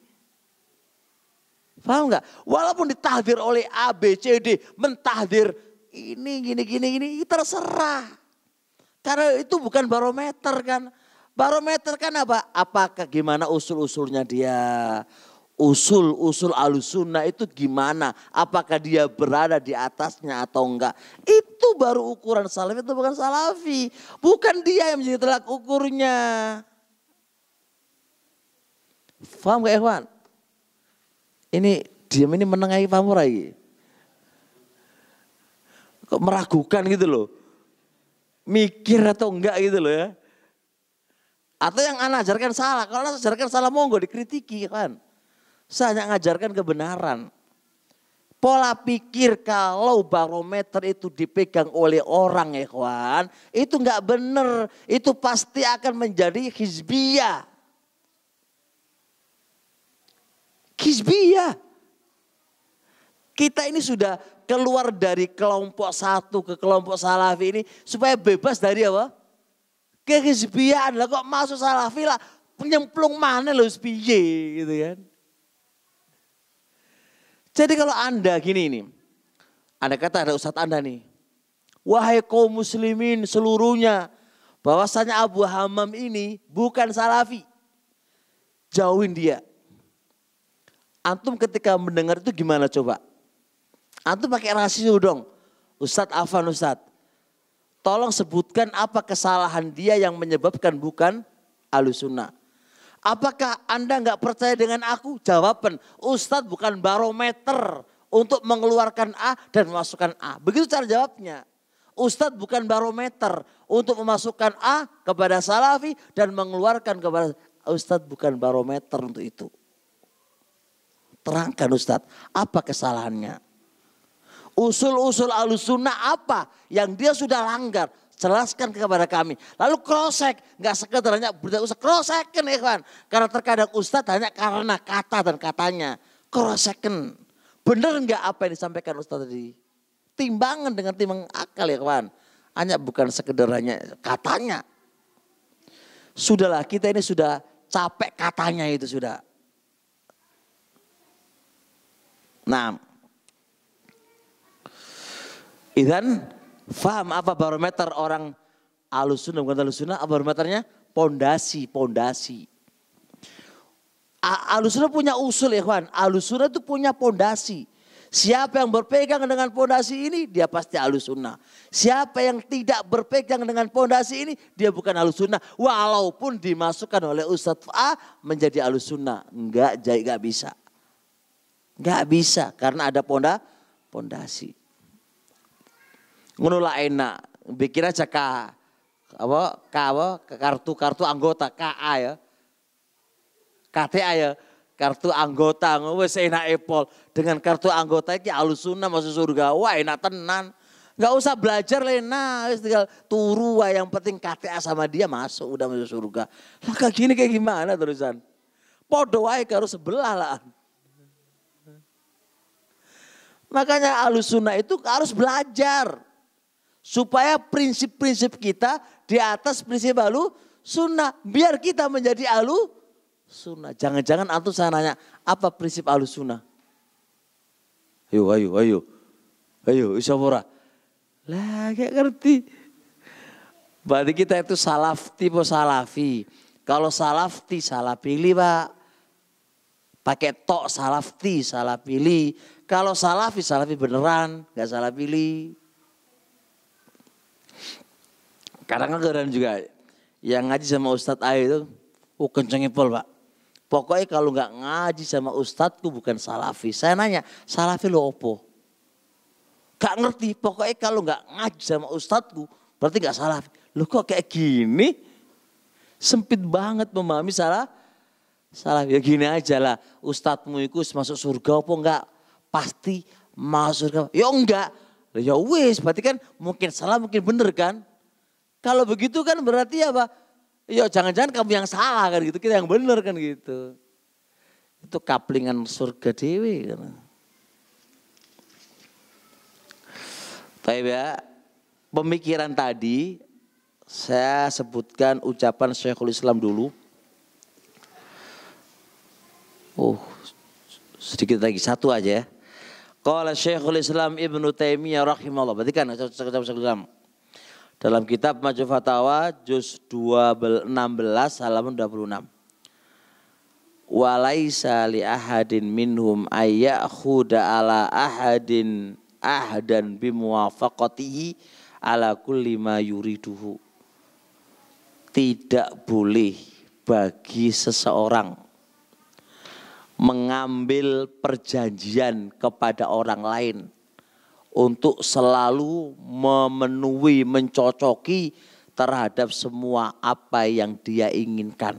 Paham gak? Walaupun ditahdir oleh A, B, C, D, mentahdir ini gini, terserah. Karena itu bukan barometer kan. Barometer kan apa? Apakah gimana usul-usulnya dia? Usul Ahlussunnah itu gimana? Apakah dia berada di atasnya atau enggak? Itu baru ukuran salafi, itu bukan salafi. Bukan dia yang menjadi tolak ukurnya. Paham gak ikhwan? Ini diam ini menengahi pamor lagi. Kok meragukan gitu loh. Mikir atau enggak gitu loh ya. Atau yang anak ajarkan salah. Kalau anak ajarkan salah monggo dikritiki kan. Saya hanya ngajarkan kebenaran. Pola pikir kalau barometer itu dipegang oleh orang ya kawan. Itu enggak benar. Itu pasti akan menjadi hizbiyah. Hizbiyah. Kita ini sudah keluar dari kelompok satu ke kelompok salafi ini supaya bebas dari apa? Kehizbiyan lah, kok masuk salafi lah penyemplung mana loh piye gitu kan. Jadi kalau Anda gini nih, Anda kata ada ustadz Anda nih, wahai kaum muslimin seluruhnya, bahwasanya Abu Hammam ini bukan salafi, jauhin dia. Antum ketika mendengar itu gimana coba? Antum pakai rasio dong. Ustadz Afan Ustadz. Tolong sebutkan apa kesalahan dia yang menyebabkan bukan Ahlussunnah. Apakah Anda nggak percaya dengan aku? Jawaban, Ustadz bukan barometer untuk mengeluarkan A dan memasukkan A. Begitu cara jawabnya. Ustadz bukan barometer untuk memasukkan A kepada salafi dan mengeluarkan kepada Ustadz bukan barometer untuk itu. Terangkan Ustadz, apa kesalahannya? Usul-usul Ahlussunnah apa yang dia sudah langgar? Jelaskan kepada kami. Lalu cross-check. Gak sekedar hanya usah cross-checken ya kan. Karena terkadang Ustadz hanya karena kata dan katanya. Cross-checken. Benar gak apa yang disampaikan Ustadz tadi? Timbangan dengan timbang akal ya kawan. Hanya bukan sekedar hanya katanya. Sudahlah kita ini sudah capek katanya itu sudah. Nah. Idan faham apa barometer orang Ahlussunnah bukan Ahlussunnah? Apa barometernya? Pondasi. Ahlussunnah punya usul ya kawan. Ahlussunnah itu punya pondasi. Siapa yang berpegang dengan pondasi ini dia pasti Ahlussunnah. Siapa yang tidak berpegang dengan pondasi ini dia bukan Ahlussunnah. Walaupun dimasukkan oleh Ustadz A menjadi Ahlussunnah. Enggak bisa. Enggak bisa karena ada pondasi. Ngono lah enak, bikin aja kartu anggota KA ya, KTA ya, kartu anggota wes enak Apple dengan kartu anggota ini Ahlussunnah masuk surga, wah enak tenan, nggak usah belajar lena, tinggal turu yang penting KTA sama dia masuk udah masuk surga. Lah kayak gini kayak gimana terusan? Podo wae karo sebelah lah. Makanya Ahlussunnah itu harus belajar. Supaya prinsip-prinsip kita di atas prinsip Ahlussunnah. Biar kita menjadi Ahlussunnah. Jangan-jangan antum saya nanya, apa prinsip Ahlussunnah? Ayo, isyawara. Lah gak ngerti. Berarti kita itu salaf tipe salafi. Kalau salafti salah pilih pak. Pakai tok salafti salah pilih. Kalau salafi beneran gak salah pilih. Kadang-kadang juga yang ngaji sama Ustadz A itu, kencengnya pol pak. Pokoknya kalau nggak ngaji sama ustadzku bukan salafi. Saya nanya, salafi lo opo? Gak ngerti, pokoknya kalau nggak ngaji sama ustadzku berarti nggak salafi. Lo kok kayak gini? Sempit banget memahami salafi. Ya gini aja lah, ustadzmu itu masuk surga apa enggak? Pasti masuk surga. Ya enggak. Ya wis, berarti kan mungkin salah mungkin bener kan? Kalau begitu kan berarti apa? Ya jangan-jangan kamu yang salah kan gitu, kita yang bener kan gitu. Itu kaplingan surga dewi kan. Baik ya, pemikiran tadi saya sebutkan ucapan Syekhul Islam dulu. Sedikit lagi, satu aja ya. Qala Syekhul Islam Ibnu Taimiyah rahimahullah. Berarti kan Syekhul Islam. Dalam kitab Majmu' Fatawa juz 16 halaman 26. Walaisa li ahadin minhum ayyakhuda ala ahdan bimuwafaqatihi ala kulli ma yuriduhu. Tidak boleh bagi seseorang mengambil perjanjian kepada orang lain untuk selalu memenuhi, mencocoki terhadap semua apa yang dia inginkan.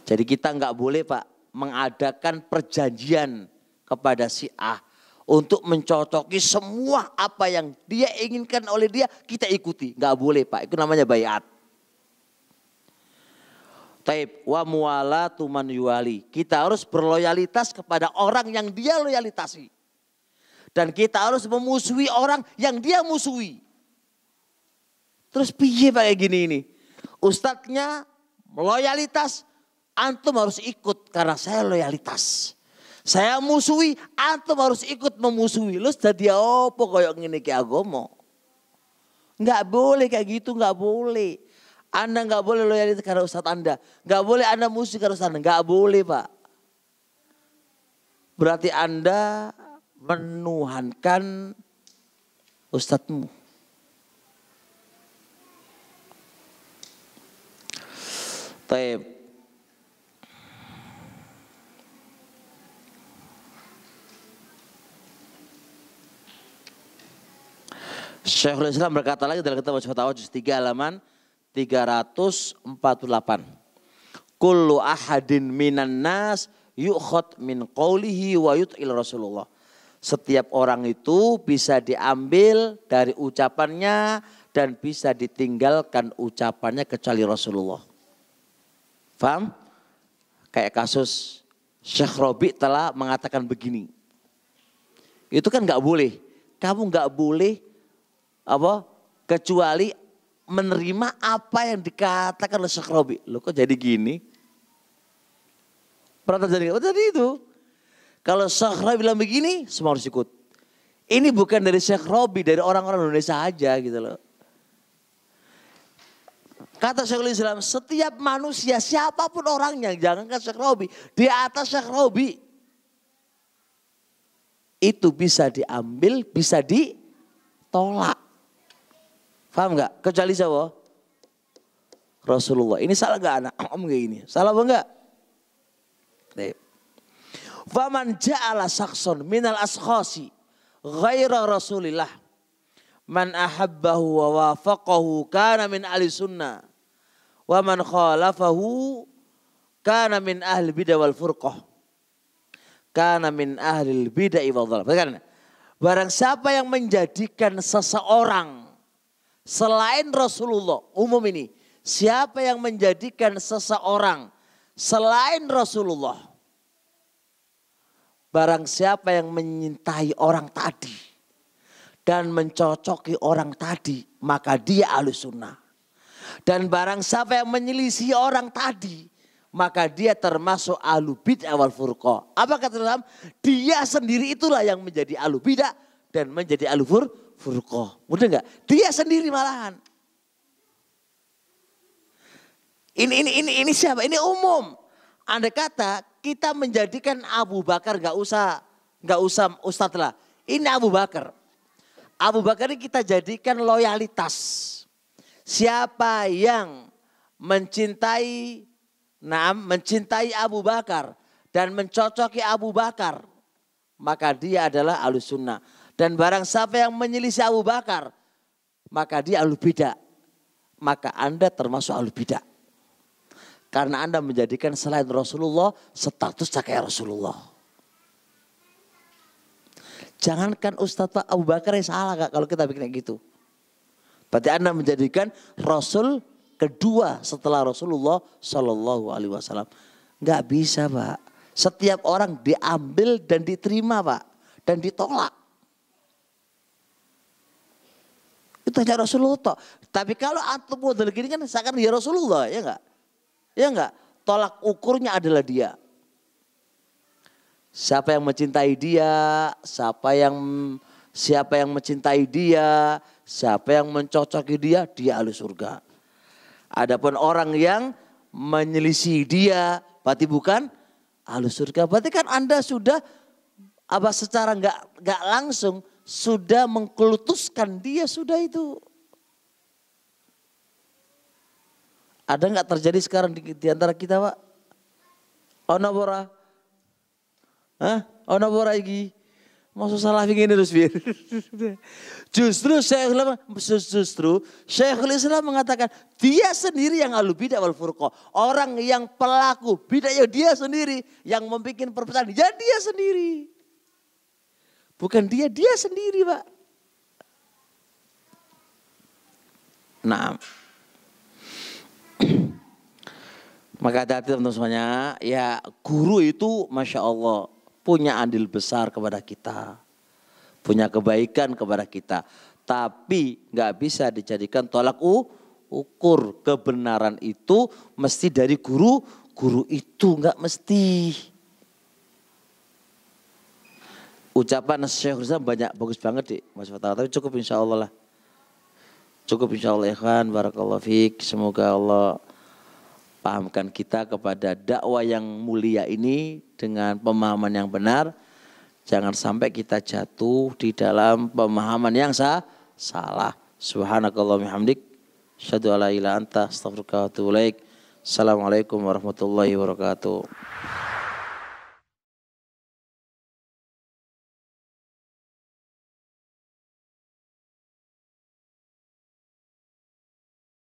Jadi kita nggak boleh Pak mengadakan perjanjian kepada si A untuk mencocoki semua apa yang dia inginkan oleh dia kita ikuti. Nggak boleh Pak, itu namanya baiat. Taib wa muwalatu man yuwali. Kita harus berloyalitas kepada orang yang dia loyalitasi. Dan kita harus memusuhi orang yang dia musuhi. Terus piye Pak kayak gini ini? Ustadznya loyalitas, antum harus ikut karena saya loyalitas. Saya musuhi, antum harus ikut memusuhi. Lu jadi apa koyok ngene ki agama? Enggak boleh kayak gitu, enggak boleh. Anda enggak boleh loyalitas karena ustadz Anda. Enggak boleh Anda musuh karena ustadz Anda. Enggak boleh Pak. Berarti Anda menuhankan ustadzmu. Taib. Syekhul Islam berkata lagi dalam kitab Majmu' Fatawa juz 3 halaman 348. Kullu ahadin minan nas yu'khad min qawlihi wa yut'il Rasulullah. Setiap orang itu bisa diambil dari ucapannya dan bisa ditinggalkan ucapannya kecuali Rasulullah. Faham? Kayak kasus Syekh Robi telah mengatakan begini. Itu kan nggak boleh. Kamu nggak boleh kecuali menerima apa yang dikatakan oleh Syekh Robi. Loh kok jadi gini? Pernah terjadi? Oh, jadi itu. Kalau Syekh Robi bilang begini, semua harus ikut. Ini bukan dari Syekh Robi, dari orang-orang Indonesia aja gitu loh. Kata Syekhul Islam, setiap manusia siapapun orangnya, jangankan Syekh Robi, di atas Syekh Robi. Itu bisa diambil, bisa ditolak. Paham gak? Kecuali siapa? Rasulullah. Ini salah gak anak? Om kayak gini. Salah apa enggak? Faman ja'ala sakson minal askhasi ghaira Rasulillah man ahabbahu wa wafaqahu kana min ahli sunnah wa man khalafahu kana min ahli bidah wal furqah kana min ahli bidah wal dhalah. Barang siapa yang menjadikan seseorang selain Rasulullah, umum ini, siapa yang menjadikan seseorang selain Rasulullah, barang siapa yang menyintai orang tadi dan mencocoki orang tadi, maka dia ahlu sunnah. Dan barang siapa yang menyelisih orang tadi, maka dia termasuk ahlu bid'ah wal furqah. Apa kata Islam? Dia sendiri itulah yang menjadi ahlu bid'ah dan menjadi ahlu furqah. Mudah enggak? Dia sendiri malahan. Ini siapa? Ini umum. Andai kata kita menjadikan Abu Bakar nggak usah ustadz lah. Ini Abu Bakar. Abu Bakar ini kita jadikan loyalitas. Siapa yang mencintai Abu Bakar, dan mencocoki Abu Bakar, maka dia adalah Ahlus Sunnah. Dan barang siapa yang menyelisih Abu Bakar, maka dia Ahlul Bidah. Maka Anda termasuk Ahlul Bidah. Karena Anda menjadikan selain Rasulullah statusnya kayak Rasulullah. Jangankan Ustadz Abu Bakar yang salah Kak, kalau kita bikin kayak gitu. Berarti Anda menjadikan Rasul kedua setelah Rasulullah Shallallahu Alaihi Wasallam. Nggak bisa Pak. Setiap orang diambil dan diterima Pak. Dan ditolak. Itu hanya Rasulullah. Tapi kalau antum model gini kan seakan ya Rasulullah, ya enggak? Ya enggak? Tolak ukurnya adalah dia. Siapa yang mencintai dia, siapa yang mencintai dia, siapa yang mencocoki dia, dia ahli surga. Adapun orang yang menyelisih dia, berarti bukan ahli surga. Berarti kan Anda sudah secara enggak langsung sudah mengkultuskan dia, sudah itu. Ada enggak terjadi sekarang di antara kita, Pak? Ono bora? Hah? Ono bora iki? Maksud salah ingin terus biar. Justru Syekhul Islam mengatakan dia sendiri yang ahlu bidah wal furqah. Orang yang pelaku bidah ya dia sendiri, yang membuat perpecahan ya dia sendiri. Bukan dia sendiri Pak. Nah. Maka hati-hati teman-teman semuanya. Ya guru itu Masya Allah punya andil besar kepada kita. Punya kebaikan kepada kita. Tapi gak bisa dijadikan tolak ukur. Kebenaran itu mesti dari guru. Guru itu gak mesti. Ucapan Syekhul Islam banyak bagus banget deh Mas Fatah. Tapi cukup insya Allah lah. Cukup insya Allah ya kan. Barakallahu fiik. Semoga Allah pahamkan kita kepada dakwah yang mulia ini dengan pemahaman yang benar. Jangan sampai kita jatuh di dalam pemahaman yang salah. Subhanakallahumma hamdik. Asyhadu alla ilaha illa anta astaghfiruka wa atubu ilaik. Assalamualaikum warahmatullahi wabarakatuh.